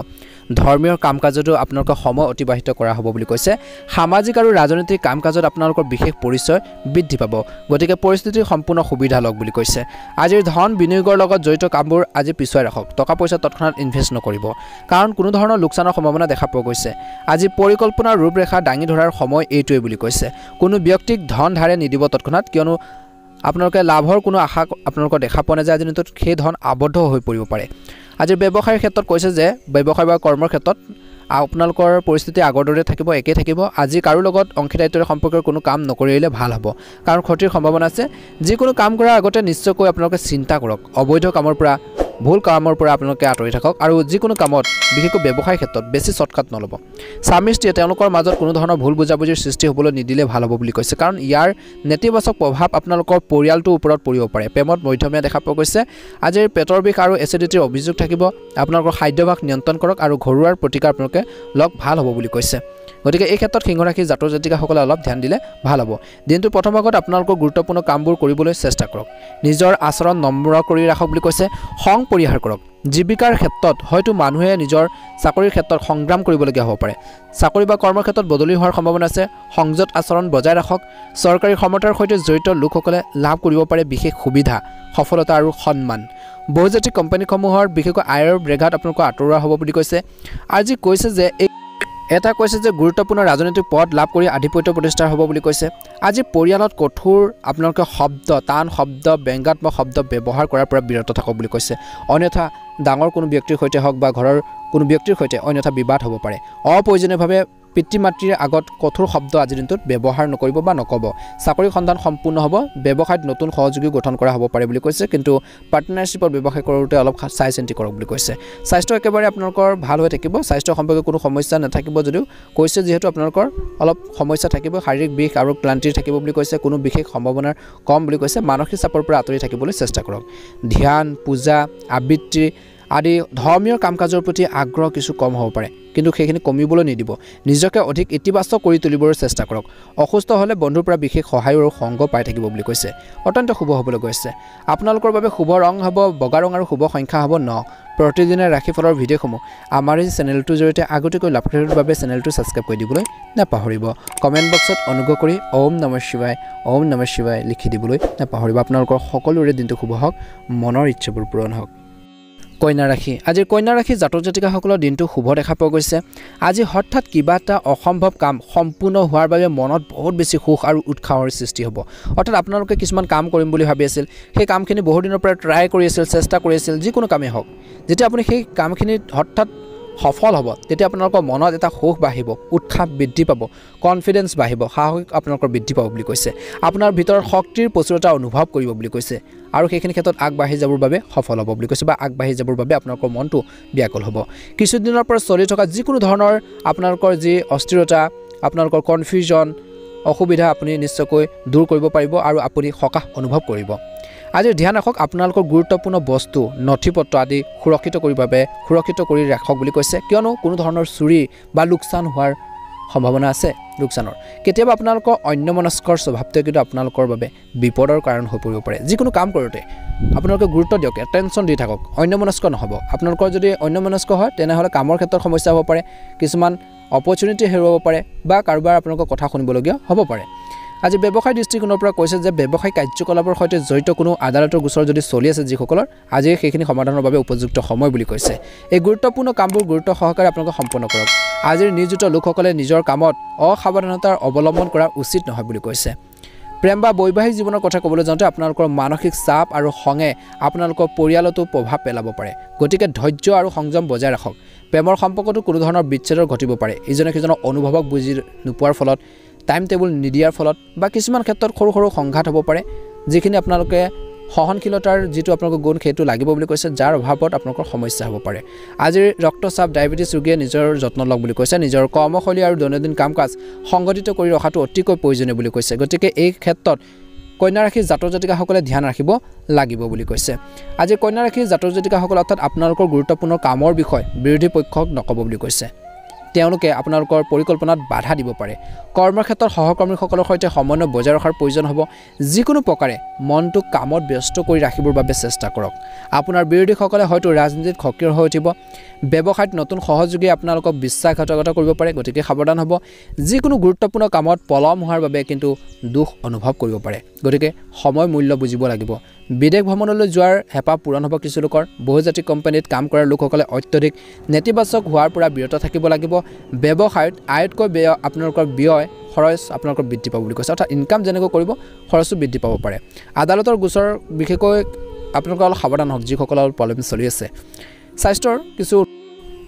ধৰ্মীয় কাম কাজতো আপোনালোকৰ সময় অতিবাহিত কৰা হ'ব বুলি কৈছে সামাজিক আৰু ৰাজনৈতিক কাম কাজত আপোনালোকৰ বিশেষ পৰিচয় বৃদ্ধি পাব গতিকে পৰিস্থিতিৰ সম্পূৰ্ণ সুবিধা লওক বুলি কৈছে আজিৰ ধন বিনিয়োগৰ লগত জড়িত কামবোৰ আজি পিছুৱাই ৰাখক টকা পইচা তৎক্ষণাত ইনভেষ্ট নকৰিব কাৰণ কোনো ধৰণৰ লোকচানৰ সম্ভাৱনা দেখা পোৱা গৈছে আজি পৰিকল্পনাৰ ৰূপৰেখা দাঙি ধৰাৰ সময় এইটোৱে বুলি কৈছে কোনো ব্যক্তিক ধন ধাৰে নিদিব তৎক্ষণাত কিয়নো আপোনালোকে লাভৰ কোনো আশা আপোনালোকৰ দেখা পোৱা নাযায় আজিৰ দিনটোত সেই ধন আবদ্ধ হৈ পৰিব পাৰে আজিৰ ব্যৱসায়ৰ ক্ষেত্ৰত কৈছে যে ব্যৱসায় বা কৰ্মৰ ক্ষেত্ৰত আপোনালোকৰ পৰিস্থিতি আগৰ দৰে থাকিব একেই থাকিব আজি কাৰো লগত অংশীদাৰিত্বৰ সম্পৰ্কৰ কোনো কাম নকৰিলে ভাল হ'ব কাৰণ ক্ষতিৰ সম্ভাৱনা আছে যিকোনো কাম কৰাৰ আগতে নিশ্চয়কৈ আপোনালোকে চিন্তা কৰক অবৈধ কামৰ পৰা ভুল কামৰ পৰা আপোনালোকে আঁতৰি থাকক আৰু যিকোনো কামত বিশেষকৈ ব্যৱসায়ৰ ক্ষেত্ৰত বেছি শ্বৰ্টকাট নল'ব স্বামী স্ত্ৰীয়ে তেওঁলোকৰ মাজত কোনো ধৰণৰ ভুল বুজাবুজিৰ সৃষ্টি হ'বলৈ নিদিলে ভাল হ'ব বুলি কৈছে কাৰণ ইয়াৰ নেতিবাচক প্ৰভাৱ আপোনালোকৰ পৰিয়ালটোৰ ওপৰত পৰিব পাৰে প্ৰেমত মধ্যমীয়া দেখা পোৱা গৈছে আজিৰ পেটৰ বিষ আৰু এচিডিটিৰ অভিযোগ থাকিব আপোনালোকৰ খাদ্যাভ্যাস নিয়ন্ত্ৰণ কৰক আৰু ঘৰুৱাৰ প্ৰতিকাৰ আপোনালোকে লগ ভাল হ'ব বুলি কৈছে গতিকে এই ক্ষেত্ৰত সিংহ ৰাশিৰ জাতক জাতিকাসকলে অলপ ধ্যান দিলে ভাল হ'ব দিনটোৰ প্ৰথম ভাগত আপোনালোকৰ গুৰুত্বপূৰ্ণ কামবোৰ কৰিবলৈ চেষ্টা কৰক নিজৰ আচৰণ নম্ৰ কৰি ৰাখক বুলি কৈছে খং পৰিহাৰ কৰক জীৱিকাৰ ক্ষেত্ৰত হয়তো মানুহে নিজৰ চাকৰিৰ ক্ষেত্ৰত সংগ্ৰাম কৰিবলগীয়া হ'ব পাৰে চাকৰি বা কৰ্মৰ ক্ষেত্ৰত বদলি হোৱাৰ সম্ভাৱনা আছে সংযত আচৰণ বজাই ৰাখক চৰকাৰী ক্ষমতাৰ সৈতে জড়িত লোকসকলে লাভ কৰিব পাৰে বিশেষ সুবিধা সফলতা আৰু সন্মান বহুজাতিক কোম্পানীসমূহৰ বিশেষকৈ আয়ৰ ব্ৰেঘাট আপোনালোকক আঁতৰোৱা হ'ব বুলি কৈছে আজি কৈছে যে এটা কৈছে যে গুৰুত্বপূৰ্ণ ৰাজনৈতিক পদ লাভ কৰি আধিপত্য প্ৰতিষ্ঠা হ'ব বুলি কৈছে আজি পৰিয়ালত কঠোৰ আপোনালোকে শব্দ টান শব্দ ব্যংগাত্মক শব্দ ব্যৱহাৰ কৰাৰ পৰা বিৰত থাকক বুলি কৈছে অন্যথা ডাঙৰ কোনো ব্যক্তিৰ সৈতে হওক বা ঘৰৰ কোনো ব্যক্তিৰ সৈতে অন্যথা বিবাদ হ'ব পাৰে অপ্ৰয়োজনীয়ভাৱে পিতৃ মাতৃৰ আগত কঠোৰ শব্দ আজিৰ দিনটোত ব্যৱহাৰ নকৰিব বা নক'ব চাকৰি সন্ধান সম্পূৰ্ণ হ'ব ব্যৱসায়ত নতুন সহযোগী গঠন কৰা হ'ব পাৰে বুলি কৈছে কিন্তু পাৰ্টনাৰশ্বিপত ব্যৱসায় কৰোঁতে অলপ চাই চিন্তি কৰক বুলি কৈছে স্বাস্থ্য একেবাৰে আপোনালোকৰ ভাল হৈ থাকিব স্বাস্থ্য সম্পৰ্কে কোনো সমস্যা নাথাকিব যদিও কৈছে যিহেতু আপোনালোকৰ অলপ সমস্যা থাকিব শাৰীৰিক বিষ আৰু ক্লান্তি থাকিব বুলি কৈছে কোনো বিশেষ সম্ভাৱনাৰ কম বুলি কৈছে মানসিক চাপৰ পৰা আঁতৰি থাকিবলৈ চেষ্টা কৰক ধ্যান পূজা আবৃত্তি আদি ধৰ্মীয় কাম কাজৰ প্ৰতি আগ্ৰহ কিছু কম হ'ব পাৰে কিন্তু সেইখিনি কমিবলৈ নিদিব নিজকে অধিক ইতিবাচক কৰি তুলিবলৈ চেষ্টা কৰক অসুস্থ হ'লে বন্ধুৰ পৰা বিশেষ সহায় আৰু সংগ পাই থাকিব বুলি কৈছে অত্যন্ত শুভ হ'বলৈ গৈছে আপোনালোকৰ বাবে শুভ ৰং হ'ব বগা ৰং আৰু শুভ সংখ্যা হ'ব 9 প্ৰতিদিনে ৰাশিফলৰ ভিডিঅ'সমূহ আমাৰ এই চেনেলটোৰ জৰিয়তে আগতীয়াকৈ লাভ কৰাৰ বাবে চেনেলটো ছাবস্ক্ৰাইব কৰি দিবলৈ নাপাহৰিব কমেণ্ট বক্সত অনুগ্ৰহ কৰি ওম নমঃ শিৱায় লিখি দিবলৈ নাপাহৰিব আপোনালোকৰ সকলোৰে দিনটো শুভ হওক মনৰ ইচ্ছাবোৰ পূৰণ হওক কন্যা ৰাশি আজিৰ কন্যা ৰাশি জাতক জাতিকাসকলৰ দিনটো শুভ দেখা পোৱা গৈছে আজি হঠাৎ কিবা এটা অসম্ভৱ কাম সম্পূৰ্ণ হোৱাৰ বাবে মনত বহুত বেছি সুখ আৰু উৎসাহৰ সৃষ্টি হ'ব অৰ্থাৎ আপোনালোকে কিছুমান কাম কৰিম বুলি ভাবি আছিল সেই কামখিনি বহু দিনৰ পৰা ট্ৰাই কৰি আছিল চেষ্টা কৰি আছিল যিকোনো কামেই হওক যেতিয়া আপুনি সেই কামখিনিত হঠাৎ সফল হ'ব তেতিয়া আপোনালোকৰ মনত এটা সুখ বাঢ়িব উৎসাহ বৃদ্ধি পাব কনফিডেন্স বাঢ়িব সাহস আপোনালোকৰ বৃদ্ধি পাব বুলি কৈছে আপোনাৰ ভিতৰত শক্তিৰ প্ৰচুৰতা অনুভৱ কৰিব বুলি কৈছে আৰু সেইখিনি ক্ষেত্ৰত আগবাঢ়ি যাবৰ বাবে সফল হ'ব বুলি কৈছে বা আগবাঢ়ি যাবৰ বাবে আপোনালোকৰ মনটো ব্যাকুল হ'ব কিছুদিনৰ পৰা চলি থকা যিকোনো ধৰণৰ আপোনালোকৰ যি অস্থিৰতা আপোনালোকৰ কনফিউজন অসুবিধা আপুনি নিশ্চয়কৈ দূৰ কৰিব পাৰিব আৰু আপুনি সকাহ অনুভৱ কৰিব আজি ধ্যান ৰাখক আপোনালোকৰ গুৰুত্বপূৰ্ণ বস্তু নথিপত্ৰ আদি সুৰক্ষিত কৰি ৰাখক বুলি কৈছে কিয়নো কোনো ধৰণৰ চুৰি বা লোকচান হোৱাৰ সম্ভাৱনা আছে লোকচানৰ কেতিয়াবা আপোনালোকৰ অন্যমনস্কৰ স্বভাৱটোৱে কিন্তু আপোনালোকৰ বাবে বিপদৰ কাৰণ হৈ পৰিব পাৰে যিকোনো কাম কৰোঁতে আপোনালোকে গুৰুত্ব দিয়ক এটেনশ্যন দি থাকক অন্যমনস্ক নহ'ব আপোনালোকৰ যদি অন্যমনস্ক হয় তেনেহ'লে কামৰ ক্ষেত্ৰত সমস্যা হ'ব পাৰে কিছুমান অপৰচুনিটি হেৰুৱাব পাৰে বা কাৰোবাৰ আপোনালোকৰ কথা শুনিবলগীয়া হ'ব পাৰে আজি ব্যৱসায় দৃষ্টিকোণৰ পৰা কৈছে যে ব্যৱসায় কাৰ্যকলাপৰ সৈতে জড়িত কোনো আদালতৰ গোচৰ যদি চলি আছে যিসকলৰ আজি সেইখিনি সমাধানৰ বাবে উপযুক্ত সময় বুলি কৈছে এই গুৰুত্বপূৰ্ণ কামবোৰ গুৰুত্ব সহকাৰে আপোনালোকে সম্পন্ন কৰক আজিৰ নিয়োজিত লোকসকলে নিজৰ কামত অসাৱধানতাৰ অৱলম্বন কৰা উচিত নহয় বুলি কৈছে প্ৰেম বা বৈবাহিক জীৱনৰ কথা ক'বলৈ যাওঁতে আপোনালোকৰ মানসিক চাপ আৰু খঙে আপোনালোকৰ পৰিয়ালতো প্ৰভাৱ পেলাব পাৰে গতিকে ধৈৰ্য আৰু সংযম বজাই ৰাখক প্ৰেমৰ সম্পৰ্কতো কোনো ধৰণৰ বিচ্ছেদৰ ঘটিব পাৰে ইজনে সিজনৰ অনুভৱক বুজি নোপোৱাৰ ফলত টাইম টেবুল নিদিয়াৰ ফলত বা কিছুমান ক্ষেত্ৰত সৰু সৰু সংঘাত হ'ব পাৰে যিখিনি আপোনালোকে সহনশীলতাৰ যিটো আপোনালোকৰ গুণ সেইটো লাগিব বুলি কৈছে যাৰ অভাৱত আপোনালোকৰ সমস্যা হ'ব পাৰে আজিৰ ৰক্তচাপ ডায়েবেটিছ ৰোগীয়ে নিজৰ যত্ন লওক বুলি কৈছে নিজৰ কৰ্মশৈলী আৰু দৈনন্দিন কাম কাজ সংগঠিত কৰি ৰখাটো অতিকৈ প্ৰয়োজনীয় বুলি কৈছে গতিকে এই ক্ষেত্ৰত কন্যা ৰাশিৰ জাতক জাতিকাসকলে ধ্যান ৰাখিব লাগিব বুলি কৈছে আজি কন্যা ৰাশিৰ জাতক জাতিকাসকল অৰ্থাৎ আপোনালোকৰ গুৰুত্বপূৰ্ণ কামৰ বিষয় বিৰোধী পক্ষক নক'ব বুলি কৈছে তেওঁলোকে আপোনালোকৰ পৰিকল্পনাত বাধা দিব পাৰে কৰ্মৰ ক্ষেত্ৰত সহকৰ্মীসকলৰ সৈতে সমন্বয় বজাই ৰখাৰ প্ৰয়োজন হ'ব যিকোনো প্ৰকাৰে মনটো কামত ব্যস্ত কৰি ৰাখিবৰ বাবে চেষ্টা কৰক আপোনাৰ বিৰোধীসকলে হয়তো ৰাজনীতিত সক্ৰিয় হৈ উঠিব ব্যৱসায়ত নতুন সহযোগী আপোনালোকক বিশ্বাসঘাতকতা কৰিব পাৰে গতিকে সাৱধান হ'ব যিকোনো গুৰুত্বপূৰ্ণ কামত পলম হোৱাৰ বাবে কিন্তু দুখ অনুভৱ কৰিব পাৰে গতিকে সময় মূল্য বুজিব লাগিব বিদেশ ভ্ৰমণলৈ যোৱাৰ হেঁপাহ পূৰণ হ'ব কিছু লোকৰ বহুজাতিক কোম্পানীত কাম কৰা লোকসকলে অত্যধিক নেতিবাচক হোৱাৰ পৰা বিৰত থাকিব লাগিব ব্যৱসায়ত আয়তকৈ আপোনালোকৰ ব্যয় খৰচ আপোনালোকৰ বৃদ্ধি পাব বুলি কৈছে অৰ্থাৎ ইনকাম যেনেকৈ কৰিব খৰচো বৃদ্ধি পাব পাৰে আদালতৰ গোচৰ বিশেষকৈ আপোনালোকে অলপ সাৱধান হওক যিসকলৰ প্ৰব্লেম চলি আছে স্বাস্থ্যৰ কিছু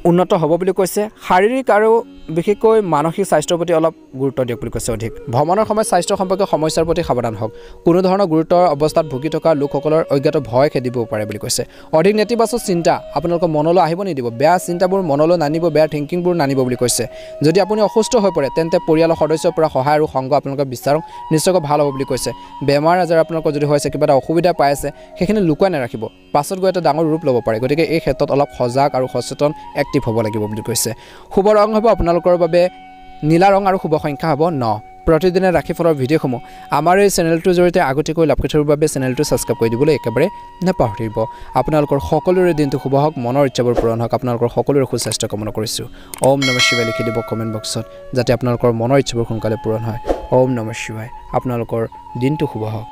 উন্নত হ'ব বুলি কৈছে শাৰীৰিক আৰু বিশেষকৈ মানসিক স্বাস্থ্যৰ প্ৰতি অলপ গুৰুত্ব দিয়ক বুলি কৈছে অধিক ভ্ৰমণৰ সময়ত স্বাস্থ্য সম্পৰ্কীয় সমস্যাৰ প্ৰতি সাৱধান হওক কোনো ধৰণৰ গুৰুতৰ অৱস্থাত ভুগি থকা লোকসকলৰ অজ্ঞাত ভয় খেদিব পাৰে বুলি কৈছে অধিক নেতিবাচক চিন্তা আপোনালোকৰ মনলৈ আহিব নিদিব বেয়া চিন্তাবোৰ মনলৈ নানিব বেয়া থিংকিংবোৰ নানিব বুলি কৈছে যদি আপুনি অসুস্থ হৈ পৰে তেন্তে পৰিয়ালৰ সদস্যৰ পৰা সহায় আৰু সংগ আপোনালোকে বিচাৰক নিশ্চয়কৈ ভাল হ'ব বুলি কৈছে বেমাৰ আজাৰ আপোনালোকৰ যদি হৈছে কিবা এটা অসুবিধা পাই আছে সেইখিনি লুকুৱাই নাৰাখিব পাছত গৈ এটা ডাঙৰ ৰূপ ল'ব পাৰে গতিকে এই ক্ষেত্ৰত অলপ সজাগ আৰু সচেতন এক্টিভ হ'ব লাগিব বুলি কৈছে শুভ ৰং হ'ব আপোনালোকৰ বাবে নীলা ৰং আৰু শুভ সংখ্যা হ'ব 9 প্ৰতিদিনে ৰাশিফলৰ ভিডিঅ'সমূহ আমাৰ এই চেনেলটোৰ জৰিয়তে আগতীয়াকৈ লাভ কৰি থকাৰ বাবে চেনেলটো ছাবস্ক্ৰাইব কৰি দিবলৈ একেবাৰে নাপাহৰিব আপোনালোকৰ সকলোৰে দিনটো শুভ হওক মনৰ ইচ্ছাবোৰ পূৰণ হওক আপোনালোকৰ সকলোৰে সুস্বাস্থ্য কামনা কৰিছোঁ ওম নমঃ শিৱায় লিখি দিব কমেণ্ট বক্সত যাতে আপোনালোকৰ মনৰ ইচ্ছাবোৰ সোনকালে পূৰণ হয় ওম নমঃ শিৱায় আপোনালোকৰ দিনটো শুভ হওক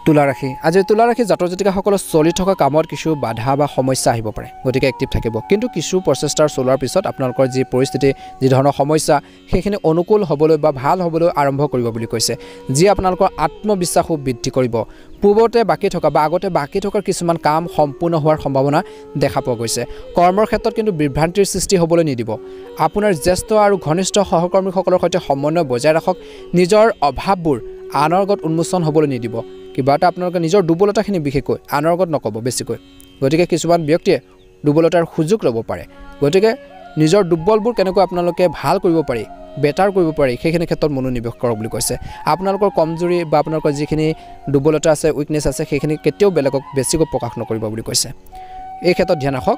তুলা ৰাশি আজি তুলা ৰাশি জাতক জাতিকাসকলৰ চলি থকা কামত কিছু বাধা বা সমস্যা আহিব পাৰে গতিকে এক্টিভ থাকিব কিন্তু কিছু প্ৰচেষ্টাৰ চলোৱাৰ পিছত আপোনালোকৰ যি পৰিস্থিতি যি ধৰণৰ সমস্যা সেইখিনি অনুকূল হ'বলৈ বা ভাল হ'বলৈ আৰম্ভ কৰিব বুলি কৈছে যি আপোনালোকৰ আত্মবিশ্বাসো বৃদ্ধি কৰিব পূৰ্বতে বাকি থকা বা আগতে বাকি থকাৰ কিছুমান কাম সম্পূৰ্ণ হোৱাৰ সম্ভাৱনা দেখা পোৱা গৈছে কৰ্মৰ ক্ষেত্ৰত কিন্তু বিভ্ৰান্তিৰ সৃষ্টি হ'বলৈ নিদিব আপোনাৰ জ্যেষ্ঠ আৰু ঘনিষ্ঠ সহকৰ্মীসকলৰ সৈতে সমন্বয় বজাই ৰাখক নিজৰ অভাৱবোৰ আনৰ আগত উন্মোচন হ'বলৈ নিদিব কিবা এটা আপোনালোকে নিজৰ দুৰ্বলতাখিনি বিশেষকৈ আনৰ আগত নক'ব বেছিকৈ গতিকে কিছুমান ব্যক্তিয়ে দুৰ্বলতাৰ সুযোগ ল'ব পাৰে গতিকে নিজৰ দুৰ্বলবোৰ কেনেকৈ আপোনালোকে ভাল কৰিব পাৰি বেটাৰ কৰিব পাৰি সেইখিনি ক্ষেত্ৰত মনোনিৱেশ কৰক বুলি কৈছে আপোনালোকৰ কমজোৰি বা আপোনালোকৰ যিখিনি দুৰ্বলতা আছে উইকনেছ আছে সেইখিনি কেতিয়াও বেলেগক বেছিকৈ প্ৰকাশ নকৰিব বুলি কৈছে এই ক্ষেত্ৰত ধ্যান ৰাখক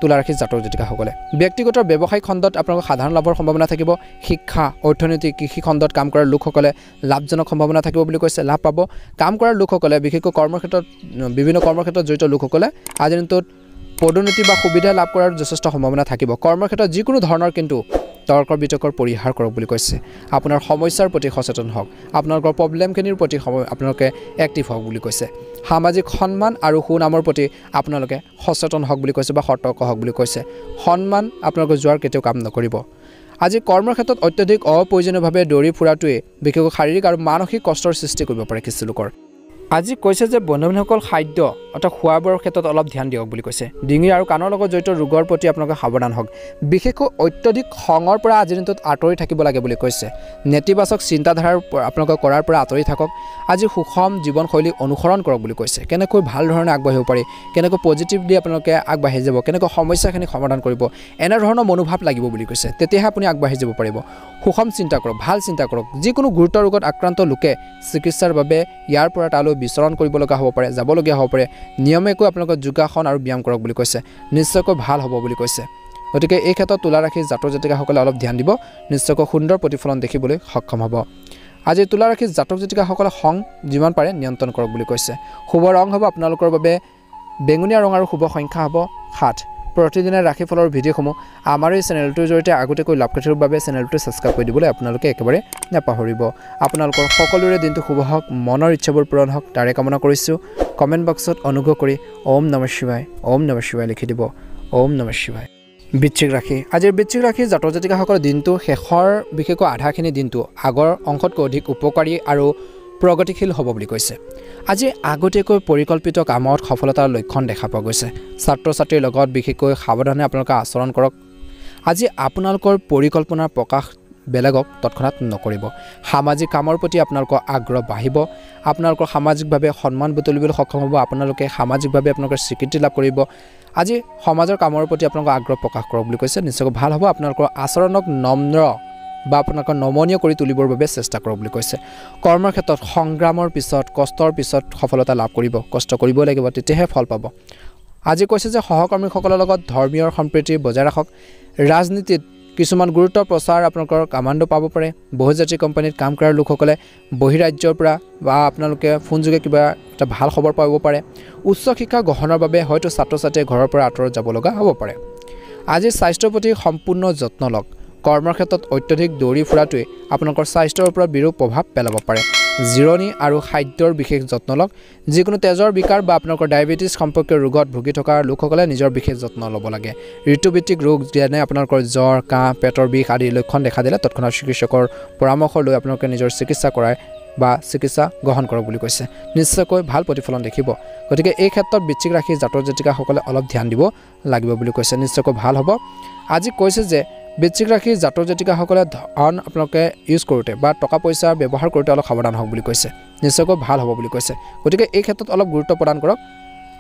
তুলা ৰাশি জাতক জাতিকাসকলে ব্যক্তিগত ব্যৱসায়িক খণ্ডত আপোনালোকৰ সাধাৰণ লাভৰ সম্ভাৱনা থাকিব শিক্ষা অৰ্থনীতি কৃষি খণ্ডত কাম কৰাৰ লোকসকলে লাভজনক সম্ভাৱনা থাকিব বুলি কৈছে লাভ পাব কাম কৰাৰ লোকসকলে বিশেষকৈ কৰ্মক্ষেত্ৰত বিভিন্ন কৰ্মক্ষেত্ৰত জড়িত লোকসকলে আজিৰ দিনটোত পদোন্নতি বা সুবিধা লাভ কৰাৰ যথেষ্ট সম্ভাৱনা থাকিব কৰ্মক্ষেত্ৰত যিকোনো ধৰণৰ কিন্তু তৰ্ক বিতৰ্কৰ পৰিহাৰ কৰক বুলি কৈছে আপোনাৰ সমস্যাৰ প্ৰতি সচেতন হওক আপোনালোকৰ প্ৰব্লেমখিনিৰ প্ৰতি আপোনালোকে এক্টিভ হওক বুলি কৈছে সামাজিক সন্মান আৰু সুনামৰ প্ৰতি আপোনালোকে সচেতন হওক বুলি কৈছে বা সতৰ্ক হওক বুলি কৈছে সন্মান আপোনালোকে যোৱাৰ কেতিয়াও কাম নকৰিব আজি কৰ্মৰ ক্ষেত্ৰত অত্যধিক অপ্ৰয়োজনীয়ভাৱে দৌৰি ফুৰাটোৱে বিশেষকৈ শাৰীৰিক আৰু মানসিক কষ্টৰ সৃষ্টি কৰিব পাৰে কিছু লোকৰ আজি কৈছে যে বন্ধুসকল খাদ্য অৰ্থাৎ খোৱা বোৱাৰ ক্ষেত্ৰত অলপ ধ্যান দিয়ক বুলি কৈছে ডিঙি আৰু কাণৰ লগত জড়িত ৰোগৰ প্ৰতি আপোনালোকে সাৱধান হওক বিশেষকৈ অত্যধিক খঙৰ পৰা আজিৰ দিনটোত আঁতৰি থাকিব লাগে বুলি কৈছে নেতিবাচক চিন্তাধাৰাৰ আপোনালোকে কৰাৰ পৰা আঁতৰি থাকক আজি সুষম জীৱনশৈলী অনুসৰণ কৰক বুলি কৈছে কেনেকৈ ভাল ধৰণে আগবাঢ়িব পাৰি কেনেকৈ পজিটিভলি আপোনালোকে আগবাঢ়ি যাব কেনেকৈ সমস্যাখিনি সমাধান কৰিব এনেধৰণৰ মনোভাৱ লাগিব বুলি কৈছে তেতিয়াহে আপুনি আগবাঢ়ি যাব পাৰিব সুষম চিন্তা কৰক ভাল চিন্তা কৰক যিকোনো গুৰুতৰ ৰোগত আক্ৰান্ত লোকে চিকিৎসাৰ বাবে ইয়াৰ পৰা তালৈ বিচৰণ কৰিব লগা হ'ব পাৰে যাবলগীয়া হ'ব পাৰে নিয়মীয়াকৈ আপোনালোকে যোগাসন আৰু ব্যায়াম কৰক বুলি কৈছে নিশ্চয়কৈ ভাল হ'ব বুলি কৈছে গতিকে এই ক্ষেত্ৰত তুলা ৰাশি জাতক জাতিকাসকলে অলপ ধ্যান দিব নিশ্চয়কৈ সুন্দৰ প্ৰতিফলন দেখিবলৈ সক্ষম হ'ব আজি তুলা ৰাশি জাতক জাতিকাসকলে খং যিমান পাৰে নিয়ন্ত্ৰণ কৰক বুলি কৈছে শুভ ৰং হ'ব আপোনালোকৰ বাবে বেঙুনীয়া ৰং আৰু শুভ সংখ্যা হ'ব 7 প্ৰতিদিনে ৰাশিফলৰ ভিডিঅ'সমূহ আমাৰ এই চেনেলটোৰ জৰিয়তে আগতীয়াকৈ লাভ কৰি থকাৰ বাবে চেনেলটো ছাবস্ক্ৰাইব কৰি দিবলৈ আপোনালোকে একেবাৰে নাপাহৰিব আপোনালোকৰ সকলোৰে দিনটো শুভ হওক মনৰ ইচ্ছাবোৰ পূৰণ হওক তাৰে কামনা কৰিছোঁ কমেণ্ট বক্সত অনুগ্ৰহ কৰি ওম নমঃ শিৱায় লিখি দিব ওম নমঃ শিৱায় বৃশ্চিক ৰাশি আজিৰ বৃশ্চিক ৰাশি জাতক জাতিকাসকলৰ দিনটো শেষৰ বিশেষকৈ আধাখিনি দিনটো আগৰ অংশতকৈ অধিক উপকাৰী আৰু প্ৰগতিশীল হ'ব বুলি কৈছে আজি আগতীয়াকৈ পৰিকল্পিত কামত সফলতাৰ লক্ষণ দেখা পোৱা গৈছে ছাত্ৰ ছাত্ৰীৰ লগত বিশেষকৈ সাৱধানে আপোনালোকে আচৰণ কৰক আজি আপোনালোকৰ পৰিকল্পনাৰ প্ৰকাশ বেলেগক তৎক্ষণাত নকৰিব সামাজিক কামৰ প্ৰতি আপোনালোকৰ আগ্ৰহ বাঢ়িব আপোনালোকৰ সামাজিকভাৱে সন্মান বুটলিবলৈ সক্ষম হ'ব আপোনালোকে সামাজিকভাৱে আপোনালোকৰ স্বীকৃতি লাভ কৰিব আজি সমাজৰ কামৰ প্ৰতি আপোনালোকৰ আগ্ৰহ প্ৰকাশ কৰক বুলি কৈছে নিশ্চয়কৈ ভাল হ'ব আপোনালোকৰ আচৰণক নম্ৰ বা আপোনালোকৰ নমনীয় কৰি তুলিবৰ বাবে চেষ্টা কৰক বুলি কৈছে কৰ্মৰ ক্ষেত্ৰত সংগ্ৰামৰ পিছত কষ্টৰ পিছত সফলতা লাভ কৰিব কষ্ট কৰিব লাগিব তেতিয়াহে ফল পাব আজি কৈছে যে সহকৰ্মীসকলৰ লগত ধৰ্মীয় সম্প্ৰীতি বজাই ৰাখক ৰাজনীতিত কিছুমান গুৰুত্ব প্ৰচাৰ আপোনালোকৰ কামাণ্ড পাব পাৰে বহুজাতিক কোম্পানীত কাম কৰাৰ লোকসকলে বহিৰাজ্যৰ পৰা বা আপোনালোকে ফোনযোগে কিবা এটা ভাল খবৰ পাব পাৰে উচ্চ শিক্ষা গ্ৰহণৰ বাবে হয়তো ছাত্ৰ ছাত্ৰীয়ে ঘৰৰ পৰা আঁতৰত যাব লগা হ'ব পাৰে আজি স্বাস্থ্যৰ প্ৰতি সম্পূৰ্ণ যত্ন লওক কৰ্মৰ ক্ষেত্ৰত অত্যধিক দৌৰি ফুৰাটোৱে আপোনালোকৰ স্বাস্থ্যৰ ওপৰত বিৰূপ প্ৰভাৱ পেলাব পাৰে জিৰণি আৰু খাদ্যৰ বিশেষ যত্ন লওক যিকোনো তেজৰ বিকাৰ বা আপোনালোকৰ ডায়েবেটিছ সম্পৰ্কীয় ৰোগত ভুগি থকা লোকসকলে নিজৰ বিশেষ যত্ন ল'ব লাগে ঋতুভিত্তিক ৰোগ যেনে আপোনালোকৰ জ্বৰ কাহ পেটৰ বিষ আদি লক্ষণ দেখা দিলে তৎক্ষণাত চিকিৎসকৰ পৰামৰ্শ লৈ আপোনালোকে নিজৰ চিকিৎসা কৰাই বা চিকিৎসা গ্ৰহণ কৰক বুলি কৈছে নিশ্চয়কৈ ভাল প্ৰতিফলন দেখিব গতিকে এই ক্ষেত্ৰত বৃশ্চিক ৰাশি জাতক জাতিকাসকলে অলপ ধ্যান দিব লাগিব বুলি কৈছে নিশ্চয়কৈ ভাল হ'ব আজি কৈছে যে বৃশ্চিক ৰাশি জাতক জাতিকাসকলে ধন আপোনালোকে ইউজ কৰোঁতে বা টকা পইচা ব্যৱহাৰ কৰোঁতে অলপ সাৱধান হওক বুলি কৈছে নিশ্চয়কৈ ভাল হ'ব বুলি কৈছে গতিকে এই ক্ষেত্ৰত অলপ গুৰুত্ব প্ৰদান কৰক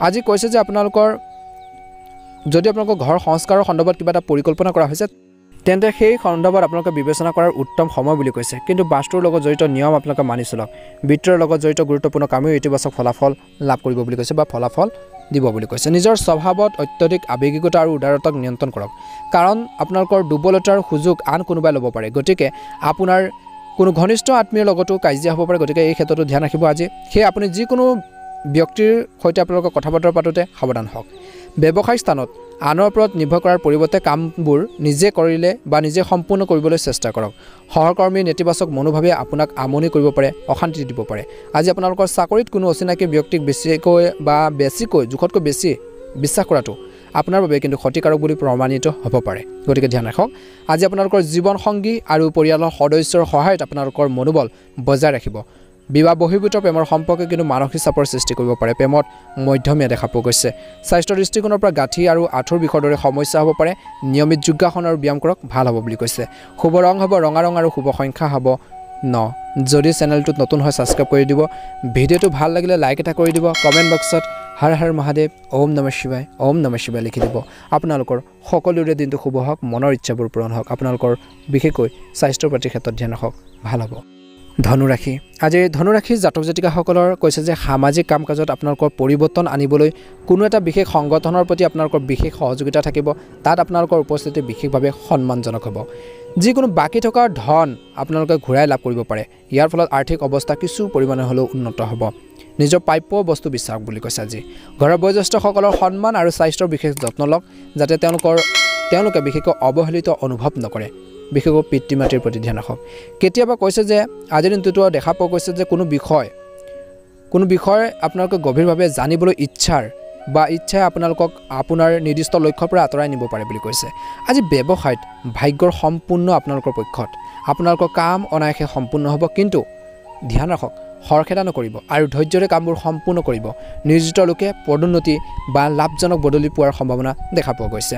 আজি কৈছে যে আপোনালোকৰ যদি আপোনালোকৰ ঘৰ সংস্কাৰৰ সন্দৰ্ভত কিবা এটা পৰিকল্পনা কৰা হৈছে তেন্তে সেই সন্দৰ্ভত আপোনালোকে বিবেচনা কৰাৰ উত্তম সময় বুলি কৈছে কিন্তু বাস্তুৰ লগত জড়িত নিয়ম আপোনালোকে মানি চলক বিত্তৰ লগত জড়িত গুৰুত্বপূৰ্ণ কামেও ইতিবাচক ফলাফল লাভ কৰিব বুলি কৈছে বা ফলাফল দিব বুলি কৈছে নিজৰ স্বভাৱত অত্যধিক আৱেগিকতা আৰু উদাৰতাক নিয়ন্ত্ৰণ কৰক কাৰণ আপোনালোকৰ দুৰ্বলতাৰ সুযোগ আন কোনোবাই ল'ব পাৰে গতিকে আপোনাৰ কোনো ঘনিষ্ঠ আত্মীয়ৰ লগতো কাজিয়া হ'ব পাৰে গতিকে এই ক্ষেত্ৰতো ধ্যান ৰাখিব আজি সেই আপুনি যিকোনো ব্যক্তিৰ সৈতে আপোনালোকৰ কথা বতৰা পাতোঁতে সাৱধান হওক ব্যৱসায়িক স্থানত আনৰ ওপৰত নিৰ্ভৰ কৰাৰ পৰিৱৰ্তে কামবোৰ নিজে কৰিলে বা নিজে সম্পূৰ্ণ কৰিবলৈ চেষ্টা কৰক সহকৰ্মীৰ নেতিবাচক মনোভাৱে আপোনাক আমনি কৰিব পাৰে অশান্তি দিব পাৰে আজি আপোনালোকৰ চাকৰিত কোনো অচিনাকি ব্যক্তিক বেছিকৈ জোখতকৈ বেছি বিশ্বাস কৰাটো আপোনাৰ বাবে কিন্তু ক্ষতিকাৰক বুলি প্ৰমাণিত হ'ব পাৰে গতিকে ধ্যান ৰাখক আজি আপোনালোকৰ জীৱন সংগী আৰু পৰিয়ালৰ সদস্যৰ সহায়ত আপোনালোকৰ মনোবল বজাই ৰাখিব বিবাহ বহিৰ্ভূত প্ৰেমৰ সম্পৰ্কে কিন্তু মানসিক চাপৰ সৃষ্টি কৰিব পাৰে প্ৰেমত মধ্যমীয়া দেখা পোৱা গৈছে স্বাস্থ্যৰ দৃষ্টিকোণৰ পৰা গাঁঠি আৰু আঁঠুৰ বিষৰ দৰে সমস্যা হ'ব পাৰে নিয়মিত যোগাসন আৰু ব্যায়াম কৰক ভাল হ'ব বুলি কৈছে শুভ ৰং হ'ব ৰঙা ৰং আৰু শুভ সংখ্যা হ'ব 9 যদি চেনেলটোত নতুন হয় সাবস্ক্ৰাইব কৰি দিব ভিডিঅ'টো ভাল লাগিলে লাইক এটা কৰি দিব কমেণ্ট বক্সত হৰ হৰ মহাদেৱ ওম নমঃ শিৱায় লিখি দিব আপোনালোকৰ সকলোৰে দিনটো শুভ হওক মনৰ ইচ্ছাবোৰ পূৰণ হওক আপোনালোকৰ বিশেষকৈ স্বাস্থ্যৰ প্ৰতি ক্ষেত্ৰত ধ্যান ৰাখক ভাল হ'ব ধনুৰাশি আজি ধনুৰাশি জাতক জাতিকাসকলৰ কৈছে যে সামাজিক কাম কাজত আপোনালোকৰ পৰিৱৰ্তন আনিবলৈ কোনো এটা বিশেষ সংগঠনৰ প্ৰতি আপোনালোকৰ বিশেষ সহযোগিতা থাকিব তাত আপোনালোকৰ উপস্থিতি বিশেষভাৱে সন্মানজনক হ'ব যিকোনো বাকি থকা ধন আপোনালোকে ঘূৰাই লাভ কৰিব পাৰে ইয়াৰ ফলত আৰ্থিক অৱস্থা কিছু পৰিমাণে হ'লেও উন্নত হ'ব নিজৰ প্ৰাপ্য বস্তু বিচাৰক বুলি কৈছে আজি ঘৰৰ বয়োজ্যেষ্ঠসকলৰ সন্মান আৰু স্বাস্থ্যৰ বিশেষ যত্ন লওক যাতে তেওঁলোকে বিশেষকৈ অৱহেলিত অনুভৱ নকৰে বিশেষকৈ পিতৃ মাতৃৰ প্ৰতি ধ্যান ৰাখক কেতিয়াবা কৈছে যে আজিৰ দিনটোতো দেখা পোৱা গৈছে যে কোনো বিষয় আপোনালোকে গভীৰভাৱে জানিবলৈ ইচ্ছাই আপোনালোকক আপোনাৰ নিৰ্দিষ্ট লক্ষ্যৰ পৰা আঁতৰাই নিব পাৰে বুলি কৈছে আজি ব্যৱসায়ত ভাগ্যৰ সম্পূৰ্ণ আপোনালোকৰ পক্ষত আপোনালোকৰ কাম অনায়াসে সম্পূৰ্ণ হ'ব কিন্তু ধ্যান ৰাখক খৰখেদা নকৰিব আৰু ধৈৰ্যৰে কামবোৰ সম্পূৰ্ণ কৰিব নিয়োজিত লোকে পদোন্নতি বা লাভজনক বদলি পোৱাৰ সম্ভাৱনা দেখা পোৱা গৈছে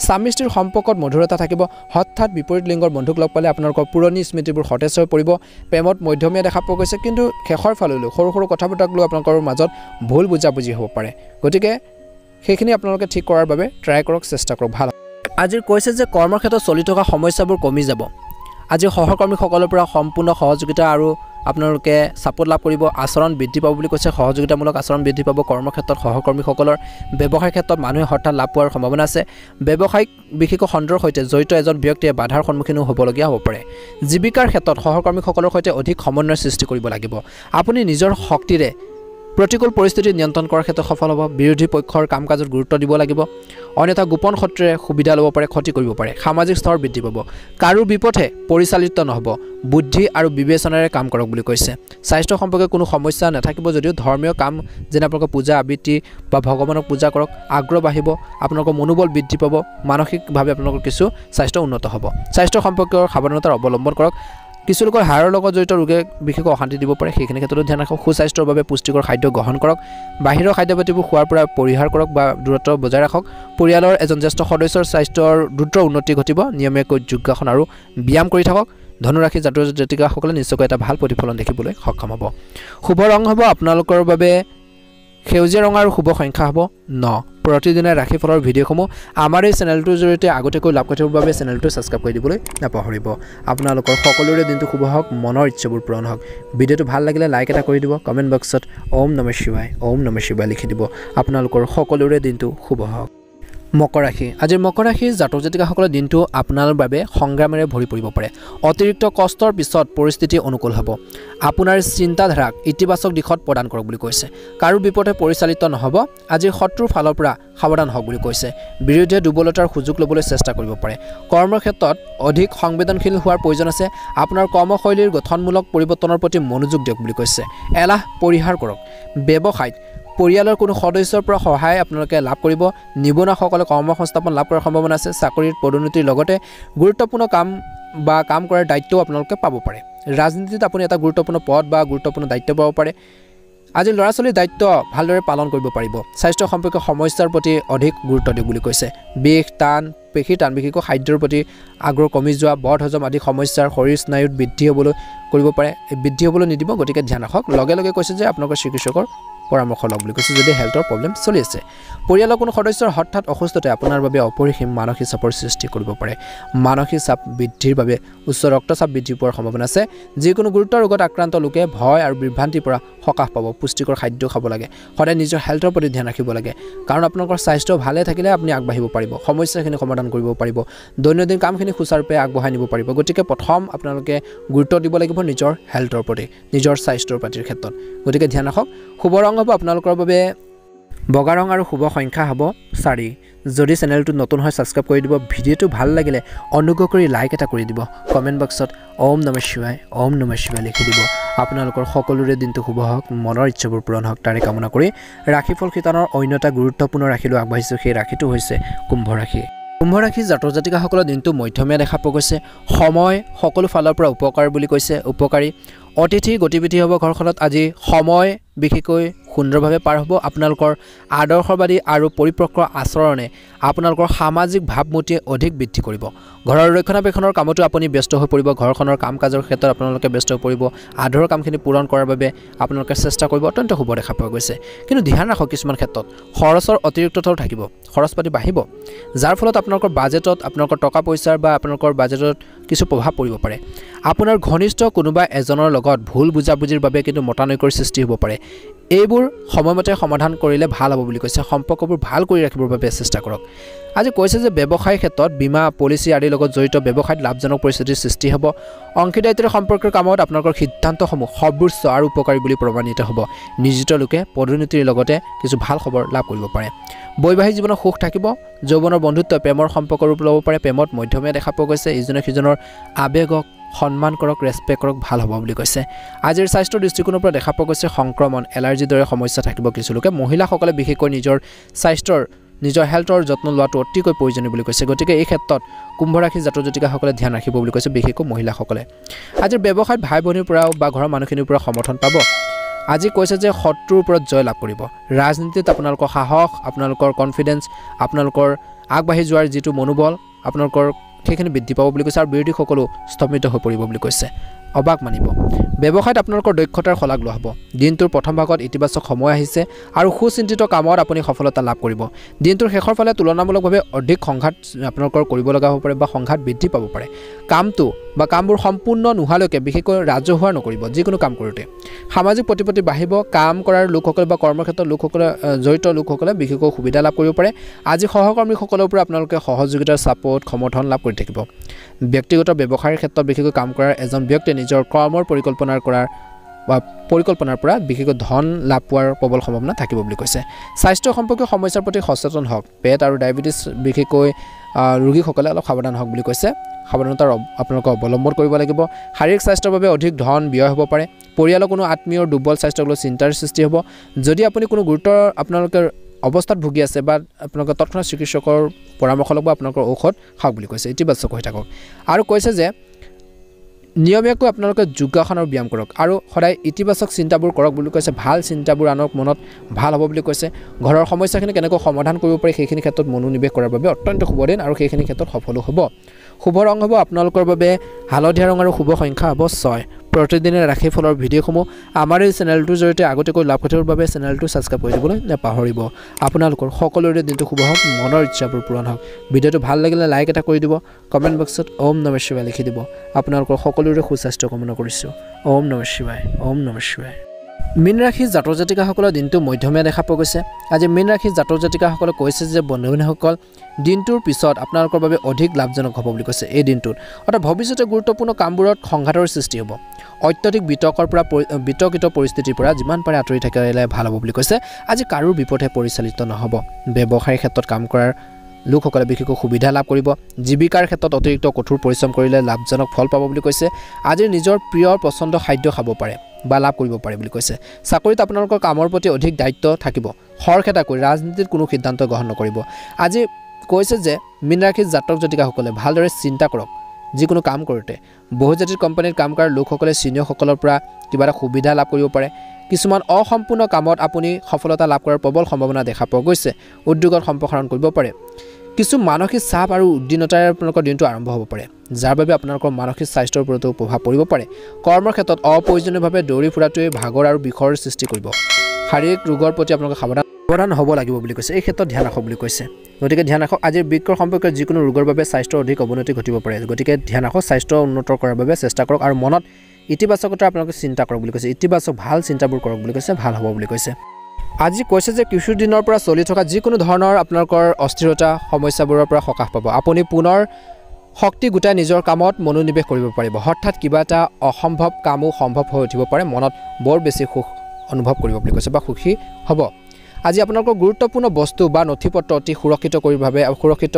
স্বামী স্ত্ৰীৰ সম্পৰ্কত মধুৰতা থাকিব হঠাৎ বিপৰীত লিংগৰ বন্ধুক লগ পালে আপোনালোকৰ পুৰণি স্মৃতিবোৰ সতেজ হৈ পৰিব প্ৰেমত মধ্যমীয়া দেখা পোৱা গৈছে কিন্তু শেষৰ ফাললৈ সৰু সৰু কথা বতৰাক লৈ আপোনালোকৰ মাজত ভুল বুজাবুজি হ'ব পাৰে গতিকে সেইখিনি আপোনালোকে ঠিক কৰাৰ বাবে ট্ৰাই কৰক চেষ্টা কৰক ভাল আজিৰ কৈছে যে কৰ্মৰ ক্ষেত্ৰত চলি থকা সমস্যাবোৰ কমি যাব আজি সহকৰ্মীসকলৰ পৰা সম্পূৰ্ণ সহযোগিতা আৰু আপোনালোকে সাপোৰ্ট লাভ কৰিব আচৰণ বৃদ্ধি পাব বুলি কৈছে সহযোগিতামূলক আচৰণ বৃদ্ধি পাব কৰ্মক্ষেত্ৰত সহকৰ্মীসকলৰ ব্যৱসায়িক ক্ষেত্ৰত মানুহে হঠাৎ লাভ পোৱাৰ সম্ভাৱনা আছে ব্যৱসায়িক বিশেষকৈ খণ্ডৰ সৈতে জড়িত এজন ব্যক্তিয়ে বাধাৰ সন্মুখীনো হ'বলগীয়া হ'ব পাৰে জীৱিকাৰ ক্ষেত্ৰত সহকৰ্মীসকলৰ সৈতে অধিক সমন্বয় সৃষ্টি কৰিব লাগিব আপুনি নিজৰ শক্তিৰে প্ৰতিকূল পৰিস্থিতি নিয়ন্ত্ৰণ কৰাৰ ক্ষেত্ৰত সফল হ'ব বিৰোধী পক্ষৰ কাম কাজত গুৰুত্ব দিব লাগিব অন্যথা গোপন সূত্ৰে সুবিধা ল'ব পাৰে ক্ষতি কৰিব পাৰে সামাজিক স্তৰ বৃদ্ধি পাব কাৰো বিপথে পৰিচালিত নহ'ব বুদ্ধি আৰু বিবেচনাৰে কাম কৰক বুলি কৈছে স্বাস্থ্য সম্পৰ্কে কোনো সমস্যা নাথাকিব যদিও ধৰ্মীয় কাম যেনে আপোনালোকৰ পূজা আবৃত্তি বা ভগৱানক পূজা কৰক আগ্ৰহ বাঢ়িব আপোনালোকৰ মনোবল বৃদ্ধি পাব মানসিকভাৱে আপোনালোকৰ কিছু স্বাস্থ্য উন্নত হ'ব স্বাস্থ্য সম্পৰ্কীয় সাৱধানতাৰ অৱলম্বন কৰক কিছু লোকৰ হাড়ৰ লগত জড়িত ৰোগে বিশেষকৈ অশান্তি দিব পাৰে সেইখিনি ক্ষেত্ৰতো ধ্যান ৰাখক সুস্বাস্থ্যৰ বাবে পুষ্টিকৰ খাদ্য গ্ৰহণ কৰক বাহিৰৰ খাদ্যপাতিবোৰ খোৱাৰ পৰা পৰিহাৰ কৰক বা দূৰত্ব বজাই ৰাখক পৰিয়ালৰ এজন জ্যেষ্ঠ সদস্যৰ স্বাস্থ্যৰ দ্ৰুত উন্নতি ঘটিব নিয়মীয়াকৈ যোগাসন আৰু ব্যায়াম কৰি থাকক ধনুৰাশি জাতক জাতিকাসকলে নিশ্চয়কৈ এটা ভাল প্ৰতিফলন দেখিবলৈ সক্ষম হ'ব শুভ ৰং হ'ব আপোনালোকৰ বাবে সেউজীয়া ৰং আৰু শুভ সংখ্যা হ'ব 9 প্ৰতিদিনে ৰাশিফলৰ ভিডিঅ'সমূহ আমাৰ এই চেনেলটোৰ জৰিয়তে আগতীয়াকৈ লাভ কৰিবৰ বাবে চেনেলটো ছাবস্ক্ৰাইব কৰি দিবলৈ নাপাহৰিব আপোনালোকৰ সকলোৰে দিনটো শুভ হওক মনৰ ইচ্ছাবোৰ পূৰণ হওক ভিডিঅ'টো ভাল লাগিলে লাইক এটা কৰি দিব কমেণ্ট বক্সত ওম নমঃ শিৱায় লিখি দিব আপোনালোকৰ সকলোৰে দিনটো শুভ হওক মকৰ ৰাশি আজিৰ মকৰ ৰাশিৰ জাতক জাতিকাসকলৰ দিনটো আপোনাৰ বাবে সংগ্ৰামেৰে ভৰি পৰিব পাৰে অতিৰিক্ত কষ্টৰ পিছত পৰিস্থিতি অনুকূল হ'ব আপোনাৰ চিন্তাধাৰাক ইতিবাচক দিশত প্ৰদান কৰক বুলি কৈছে কাৰো বিপথে পৰিচালিত নহ'ব আজি শত্ৰুৰ ফালৰ পৰা সাৱধান হওক বুলি কৈছে বিৰোধীয়ে দুৰ্বলতাৰ সুযোগ ল'বলৈ চেষ্টা কৰিব পাৰে কৰ্মৰ ক্ষেত্ৰত অধিক সংবেদনশীল হোৱাৰ প্ৰয়োজন আছে আপোনাৰ কৰ্মশৈলীৰ গঠনমূলক পৰিৱৰ্তনৰ প্ৰতি মনোযোগ দিয়ক বুলি কৈছে এলাহ পৰিহাৰ কৰক ব্যৱসায়ত পৰিয়ালৰ কোনো সদস্যৰ পৰা সহায় আপোনালোকে লাভ কৰিব নিবনুৱাসকলে কৰ্মসংস্থাপন লাভ কৰাৰ সম্ভাৱনা আছে চাকৰিৰ পদোন্নতিৰ লগতে গুৰুত্বপূৰ্ণ কাম কৰাৰ দায়িত্বও আপোনালোকে পাব পাৰে ৰাজনীতিত আপুনি এটা গুৰুত্বপূৰ্ণ পদ বা গুৰুত্বপূৰ্ণ দায়িত্ব পাব পাৰে আজি ল'ৰা ছোৱালীৰ দায়িত্ব ভালদৰে পালন কৰিব পাৰিব স্বাস্থ্য সম্পৰ্কীয় সমস্যাৰ প্ৰতি অধিক গুৰুত্ব দিয়ক বুলি কৈছে বিষ টান পেশী টান বিশেষকৈ খাদ্যৰ প্ৰতি আগ্ৰহ কমি যোৱা বদ হজম আদি সমস্যাৰ শৰীৰ স্নায়ুত বৃদ্ধি হ'বলৈ নিদিব গতিকে ধ্যান ৰাখক লগে লগে কৈছে যে আপোনালোকৰ চিকিৎসকৰ পৰামৰ্শ লওক বুলি কৈছে যদি হেল্থৰ প্ৰব্লেম চলি আছে পৰিয়ালৰ কোনো সদস্যৰ হঠাৎ অসুস্থতাই আপোনাৰ বাবে অপৰিসীম মানসিক চাপৰ সৃষ্টি কৰিব পাৰে মানসিক চাপ বৃদ্ধিৰ বাবে উচ্চ ৰক্তচাপ বৃদ্ধি পোৱাৰ সম্ভাৱনা আছে যিকোনো গুৰুতৰ ৰোগত আক্ৰান্ত লোকে ভয় আৰু বিভ্ৰান্তিৰ পৰা সকাহ পাব পুষ্টিকৰ খাদ্য খাব লাগে সদায় নিজৰ হেল্থৰ প্ৰতি ধ্যান ৰাখিব লাগে কাৰণ আপোনালোকৰ স্বাস্থ্য ভালে থাকিলে আপুনি আগবাঢ়িব পাৰিব সমস্যাখিনি সমাধান কৰিব পাৰিব দৈনন্দিন কামখিনি সুচাৰুৰূপে আগবঢ়াই নিব পাৰিব গতিকে প্ৰথম আপোনালোকে গুৰুত্ব দিব লাগিব নিজৰ হেল্থৰ প্ৰতি নিজৰ স্বাস্থ্যৰ প্ৰতিৰ ক্ষেত্ৰত গতিকে ধ্যান ৰাখক শুভ ৰং হ'ব আপোনালোকৰ বাবে বগা ৰং আৰু শুভ সংখ্যা হ'ব 4 যদি চেনেলটো নতুন হয় সাবস্ক্ৰাইব কৰি দিব ভিডিঅ'টো ভাল লাগিলে অনুগ্ৰহ কৰি লাইক এটা কৰি দিব কমেন্ট বক্সত ওম নমঃ শিৱায় লিখি দিব আপোনালোকৰ সকলোৰে দিনটো শুভ হওক মনৰ ইচ্ছাবোৰ পূৰণ হওক তাৰে কামনা কৰি ৰাশিফল শিতানৰ অন্যটা গুৰুত্বপূৰ্ণ ৰাশিলৈ আগবাঢ়িছো সেই ৰাশিটো হৈছে কুম্ভ ৰাশি কুম্ভ ৰাশি জাতক জাতিকাসকলৰ দিনটো মধ্যমীয়া দেখা পোৱা গৈছে সময় সকলো ফালৰ পৰা উপকাৰ বুলি কৈছে উপকাৰী অতিথি গতিবিধি হ'ব ঘৰখনত আজি সময় বিশেষকৈ সুন্দৰভাৱে পাৰ হ'ব আপোনালোকৰ আদৰ্শবাদী আৰু পৰিপক্ক আচৰণে আপোনালোকৰ সামাজিক ভাৱমূৰ্তি অধিক বৃদ্ধি কৰিব ঘৰৰ ৰক্ষণাবেক্ষণৰ কামতো আপুনি ব্যস্ত হৈ পৰিব ঘৰখনৰ কাম কাজৰ ক্ষেত্ৰত আপোনালোকে ব্যস্ত হৈ পৰিব আধৰুৱা কামখিনি পূৰণ কৰাৰ বাবে আপোনালোকে চেষ্টা কৰিব অত্যন্ত শুভ দেখা পোৱা গৈছে কিন্তু ধ্যান ৰাখক কিছুমান ক্ষেত্ৰত খৰচৰ অতিৰিক্ততাও থাকিব খৰচ পাতি বাঢ়িব যাৰ ফলত আপোনালোকৰ বাজেটত আপোনালোকৰ টকা পইচাৰ বা আপোনালোকৰ বাজেটত কিছু প্ৰভাৱ পৰিব পাৰে আপোনাৰ ঘনিষ্ঠ কোনোবা এজনৰ লগত ভুল বুজাবুজিৰ বাবে কিন্তু মতানৈক্যৰ সৃষ্টি হ'ব পাৰে এইবোৰ সময়মতে সমাধান কৰিলে ভাল হ'ব বুলি কৈছে সম্পৰ্কবোৰ ভাল কৰি ৰাখিবৰ বাবে চেষ্টা কৰক আজি কৈছে যে ব্যৱসায়ৰ ক্ষেত্ৰত বীমা পলিচি আদিৰ লগত জড়িত ব্যৱসায়ত লাভজনক পৰিস্থিতিৰ সৃষ্টি হ'ব অংশীদাৰিত্বৰ সম্পৰ্কৰ কামত আপোনালোকৰ সিদ্ধান্তসমূহ সৰ্বোচ্চ আৰু উপকাৰী বুলি প্ৰমাণিত হ'ব নিয়োজিত লোকে পদোন্নতিৰ লগতে কিছু ভাল খবৰ লাভ কৰিব পাৰে বৈবাহিক জীৱনত সুখ থাকিব যৌৱনৰ বন্ধুত্ব প্ৰেমৰ সম্পৰ্ক ৰূপ ল'ব পাৰে প্ৰেমত মধ্যমীয়া দেখা পোৱা গৈছে ইজনে সিজনৰ আবেগক সন্মান কৰক ৰেসপেক্ট কৰক ভাল হ'ব বুলি কৈছে আজিৰ স্বাস্থ্যৰ দৃষ্টিকোণৰ পৰা দেখা পোৱা গৈছে সংক্ৰমণ এলাৰ্জিৰ দৰে সমস্যা থাকিব কিছু লোকে মহিলাসকলে বিশেষকৈ নিজৰ স্বাস্থ্যৰ নিজৰ হেল্থৰ যত্ন লোৱাটো অতিকৈ প্ৰয়োজনীয় বুলি কৈছে গতিকে এই ক্ষেত্ৰত কুম্ভ ৰাশি জাতক জাতিকাসকলে ধ্যান ৰাখিব বুলি কৈছে বিশেষকৈ মহিলাসকলে আজিৰ ব্যৱসায়ত ভাই ভনীৰ পৰা বা ঘৰৰ মানুহখিনিৰ পৰা সমৰ্থন পাব আজি কৈছে যে শত্ৰুৰ ওপৰত জয় লাভ কৰিব ৰাজনীতিত আপোনালোকৰ সাহস আপোনালোকৰ কনফিডেন্স আপোনালোকৰ আগবাঢ়ি যোৱাৰ যিটো মনোবল আপোনালোকৰ সেইখিনি বৃদ্ধি পাব বুলি কৈছে আৰু বিৰোধীসকলো স্তম্ভিত হৈ পৰিব বুলি কৈছে অবাক মানিব ব্যৱসায়ত আপোনালোকৰ দক্ষতাৰ শলাগ লোৱা হ'ব দিনটোৰ প্ৰথম ভাগত ইতিবাচক সময় আহিছে আৰু সুচিন্তিত কামত আপুনি সফলতা লাভ কৰিব দিনটোৰ শেষৰ ফালে তুলনামূলকভাৱে অধিক সংঘাত আপোনালোকৰ কৰিব লগা হ'ব পাৰে বা সংঘাত বৃদ্ধি পাব পাৰে কামটো বা কামবোৰ সম্পূৰ্ণ নোহোৱালৈকে বিশেষকৈ ৰাজহুৱা নকৰিব যিকোনো কাম কৰোঁতে সামাজিক প্ৰতিপত্তি বাঢ়িব কাম কৰাৰ লোকসকলে বা কৰ্মক্ষেত্ৰৰ লোকসকলে জড়িত লোকসকলে বিশেষকৈ সুবিধা লাভ কৰিব পাৰে আজি সহকৰ্মীসকলৰ পৰা আপোনালোকে সহযোগিতাৰ ছাপোৰ্ট সমৰ্থন লাভ কৰি থাকিব ব্যক্তিগত ব্যৱসায়ৰ ক্ষেত্ৰত বিশেষকৈ কাম কৰাৰ এজন ব্যক্তিয়ে নিজৰ কৰ্মৰ পৰিকল্পনাৰ পৰা বিশেষকৈ ধন লাভ পোৱাৰ প্ৰবল সম্ভাৱনা থাকিব বুলি কৈছে স্বাস্থ্য সম্পৰ্কীয় সমস্যাৰ প্ৰতি সচেতন হওক পেট আৰু ডায়েবেটিছ বিশেষকৈ ৰোগীসকলে অলপ সাৱধান হওক বুলি কৈছে সাৱধানতাৰ আপোনালোকে অৱলম্বন কৰিব লাগিব শাৰীৰিক স্বাস্থ্যৰ বাবে অধিক ধন ব্যয় হ'ব পাৰে পৰিয়ালৰ কোনো আত্মীয়ৰ দুৰ্বল স্বাস্থ্যক লৈ চিন্তাৰ সৃষ্টি হ'ব যদি আপুনি কোনো গুৰুতৰ আপোনালোকে অৱস্থাত ভুগি আছে বা আপোনালোকে তৎক্ষণাৎ চিকিৎসকৰ পৰামৰ্শ ল'ব আপোনালোকৰ ঔষধ খাওক বুলি কৈছে ইতিবাচক হৈ থাকক আৰু কৈছে যে নিয়মীয়াকৈ আপোনালোকে যোগাসন আৰু ব্যায়াম কৰক আৰু সদায় ইতিবাচক চিন্তাবোৰ কৰক বুলি কৈছে ভাল চিন্তাবোৰ আনক মনত ভাল হ'ব বুলি কৈছে ঘৰৰ সমস্যাখিনি কেনেকৈ সমাধান কৰিব পাৰি সেইখিনি ক্ষেত্ৰত মনোনিৱেশ কৰাৰ বাবে অত্যন্ত শুভ দিন আৰু সেইখিনি ক্ষেত্ৰত সফলো হ'ব শুভ ৰং হ'ব আপোনালোকৰ বাবে হালধীয়া ৰং আৰু শুভ সংখ্যা হ'ব 6 প্ৰতিদিনে ৰাশিফলৰ ভিডিঅ'সমূহ আমাৰ এই চেনেলটোৰ জৰিয়তে আগতীয়াকৈ লাভ কৰিবৰ বাবে চেনেলটো ছাবস্ক্ৰাইব কৰি দিবলৈ নাপাহৰিব আপোনালোকৰ সকলোৰে দিনটো শুভ হওক মনৰ ইচ্ছাবোৰ পূৰণ হওক ভিডিঅ'টো ভাল লাগিলে লাইক এটা কৰি দিব কমেন্ট বক্সত ওম নমঃ শিৱায় লিখি দিব আপোনালোকৰ সকলোৰে সুস্বাস্থ্য কামনা কৰিছোঁ ওম নমঃ শিৱায় মীন ৰাশি জাতক জাতিকাসকলৰ দিনটো মধ্যমীয়া দেখা পোৱা গৈছে আজি মীন ৰাশি জাতক জাতিকাসকলে কৈছে যে বন্ধুসকল দিনটোৰ পিছত আপোনালোকৰ বাবে অধিক লাভজনক হ'ব বুলি কৈছে এই দিনটোত অৰ্থাৎ ভৱিষ্যতে গুৰুত্বপূৰ্ণ কামবোৰত সংঘাতৰ সৃষ্টি হ'ব অত্যধিক বিতৰ্কিত পৰিস্থিতিৰ পৰা যিমান পাৰে আঁতৰি থাকিলে ভাল হ'ব বুলি কৈছে আজি কাৰো বিপথে পৰিচালিত নহ'ব ব্যৱসায়ৰ ক্ষেত্ৰত কাম কৰাৰ লোকসকলে বিশেষকৈ সুবিধা লাভ কৰিব জীৱিকাৰ ক্ষেত্ৰত অতিৰিক্ত কঠোৰ পৰিশ্ৰম কৰিলে লাভজনক ফল পাব বুলি কৈছে আজি নিজৰ প্ৰিয় পছন্দ খাদ্য খাব পাৰে বা লাভ কৰিব পাৰে বুলি কৈছে চাকৰিত আপোনালোকৰ কামৰ প্ৰতি অধিক দায়িত্ব থাকিব খৰখেদাকৈ ৰাজনীতিত কোনো সিদ্ধান্ত গ্ৰহণ নকৰিব আজি কৈছে যে মীন ৰাশিৰ জাতক জাতিকাসকলে ভালদৰে চিন্তা কৰক যিকোনো কাম কৰোঁতে বহুজাতিক কোম্পানীত কাম কৰাৰ লোকসকলে চিনিয়ৰসকলৰ পৰা কিবা এটা সুবিধা লাভ কৰিব পাৰে কিছুমান অসম্পূৰ্ণ কামত আপুনি সফলতা লাভ কৰাৰ প্ৰবল সম্ভাৱনা দেখা পোৱা গৈছে উদ্যোগত সম্প্ৰসাৰণ কৰিব পাৰে কিছু মানসিক চাপ আৰু উদ্দিনতাৰে আপোনালোকৰ দিনটো আৰম্ভ হ'ব পাৰে যাৰ বাবে আপোনালোকৰ মানসিক স্বাস্থ্যৰ ওপৰতো প্ৰভাৱ পৰিব পাৰে কৰ্মৰ ক্ষেত্ৰত অপ্ৰয়োজনীয়ভাৱে দৌৰি ফুৰাটোৱে ভাগৰ আৰু বিষৰ সৃষ্টি কৰিব শাৰীৰিক ৰোগৰ প্ৰতি আপোনালোকে সাৱধান হ'ব লাগিব বুলি কৈছে এই ক্ষেত্ৰত ধ্যান ৰাখক বুলি কৈছে গতিকে ধ্যান ৰাখক আজিৰ বৃক্কৰ সম্পৰ্কীয় যিকোনো ৰোগৰ বাবে স্বাস্থ্যৰ অধিক অৱনতি ঘটিব পাৰে গতিকে ধ্যান ৰাখক স্বাস্থ্য উন্নত কৰাৰ বাবে চেষ্টা কৰক আৰু মনত ইতিবাচকতা আপোনালোকে চিন্তা কৰক বুলি কৈছে ইতিবাচক ভাল চিন্তাবোৰ কৰক বুলি কৈছে ভাল হ'ব বুলি কৈছে আজি কৈছে যে কিছুদিনৰ পৰা চলি থকা যিকোনো ধৰণৰ আপোনালোকৰ অস্থিৰতা সমস্যাবোৰৰ পৰা সকাহ পাব আপুনি পুনৰ শক্তি গোটাই নিজৰ কামত মনোনিৱেশ কৰিব পাৰিব হঠাৎ কিবা এটা অসম্ভৱ কামো সম্ভৱ হৈ উঠিব পাৰে মনত বৰ বেছি সুখ অনুভৱ কৰিব বুলি কৈছে বা সুখী হ'ব আজি আপোনালোকৰ গুৰুত্বপূৰ্ণ বস্তু বা নথিপত্ৰ অতি সুৰক্ষিত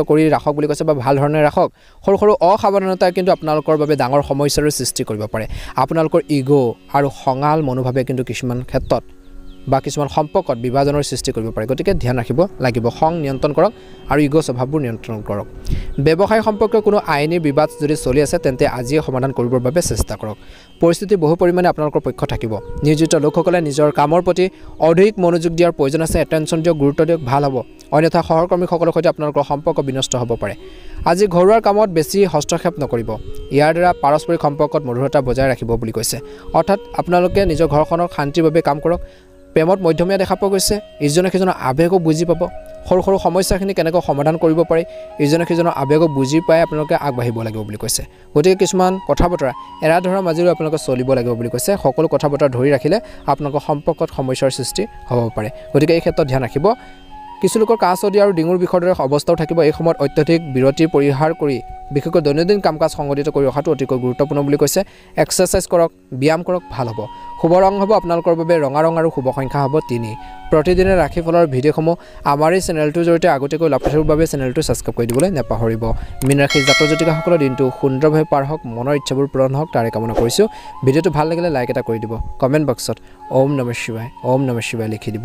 কৰি ৰাখক বুলি কৈছে বা ভাল ধৰণে ৰাখক সৰু সৰু অসাৱধানতাই কিন্তু আপোনালোকৰ বাবে ডাঙৰ সমস্যাৰ সৃষ্টি কৰিব পাৰে আপোনালোকৰ ইগো আৰু খঙাল মনোভাৱে কিন্তু কিছুমান ক্ষেত্ৰত বা কিছুমান সম্পৰ্কত বিভাজনৰ সৃষ্টি কৰিব পাৰে গতিকে ধ্যান ৰাখিব লাগিব খং নিয়ন্ত্ৰণ কৰক আৰু ইগো স্বভাৱবোৰ নিয়ন্ত্ৰণ কৰক ব্যৱসায় সম্পৰ্কীয় কোনো আইনী বিবাদ যদি চলি আছে তেন্তে আজিয়ে সমাধান কৰিবৰ বাবে চেষ্টা কৰক পৰিস্থিতি বহু পৰিমাণে আপোনালোকৰ পক্ষ থাকিব নিয়োজিত লোকসকলে নিজৰ কামৰ প্ৰতি অধিক মনোযোগ দিয়াৰ প্ৰয়োজন আছে এটেনশ্যন দিয়ক গুৰুত্ব দিয়ক ভাল হ'ব অন্যথা সহকৰ্মীসকলৰ সৈতে আপোনালোকৰ সম্পৰ্ক বিনষ্ট হ'ব পাৰে আজি ঘৰুৱা কামত বেছি হস্তক্ষেপ নকৰিব ইয়াৰ দ্বাৰা পাৰস্পৰিক সম্পৰ্কত মধুৰতা বজাই ৰাখিব বুলি কৈছে অৰ্থাৎ আপোনালোকে নিজৰ ঘৰখনৰ শান্তিৰ বাবে কাম কৰক প্ৰেমত মধ্যমীয়া দেখা পোৱা গৈছে ইজনে সিজনৰ আৱেগক বুজি পাব সৰু সৰু সমস্যাখিনি কেনেকৈ সমাধান কৰিব পাৰি ইজনে সিজনৰ আৱেগক বুজি পাই আপোনালোকে আগবাঢ়িব লাগিব বুলি কৈছে গতিকে কিছুমান কথা বতৰা এৰা ধৰাৰ মাজেৰে আপোনালোকে চলিব লাগিব বুলি কৈছে সকলো কথা বতৰা ধৰি ৰাখিলে আপোনালোকৰ সম্পৰ্কত সমস্যাৰ সৃষ্টি হ'ব পাৰে গতিকে এই ক্ষেত্ৰত ধ্যান ৰাখিব কিছু লোকৰ কাহ চৰ্দি আৰু ডিঙুৰ বিষৰ দৰে অৱস্থাও থাকিব এই সময়ত অত্যধিক বিৰতি পৰিহাৰ কৰি বিশেষকৈ দৈনন্দিন কাম কাজ সংগঠিত কৰি ৰখাটো অতিকৈ গুৰুত্বপূৰ্ণ বুলি কৈছে এক্সাৰচাইজ কৰক ব্যায়াম কৰক ভাল হ'ব শুভ ৰং হ'ব আপোনালোকৰ বাবে ৰঙা ৰং আৰু শুভ সংখ্যা হ'ব 3 প্ৰতিদিনে ৰাশিফলৰ ভিডিঅ'সমূহ আমাৰ এই চেনেলটোৰ জৰিয়তে আগতীয়াকৈ লাভ কৰিবৰ বাবে চেনেলটো ছাবস্ক্ৰাইব কৰি দিবলৈ নাপাহৰিব মীন ৰাশি জাতক জাতিকাসকলৰ দিনটো সুন্দৰভাৱে পাৰ হওক মনৰ ইচ্ছাবোৰ পূৰণ হওক তাৰে কামনা কৰিছোঁ ভিডিঅ'টো ভাল লাগিলে লাইক এটা কৰি দিব কমেণ্ট বক্সত ওম নমঃ শিৱায় লিখি দিব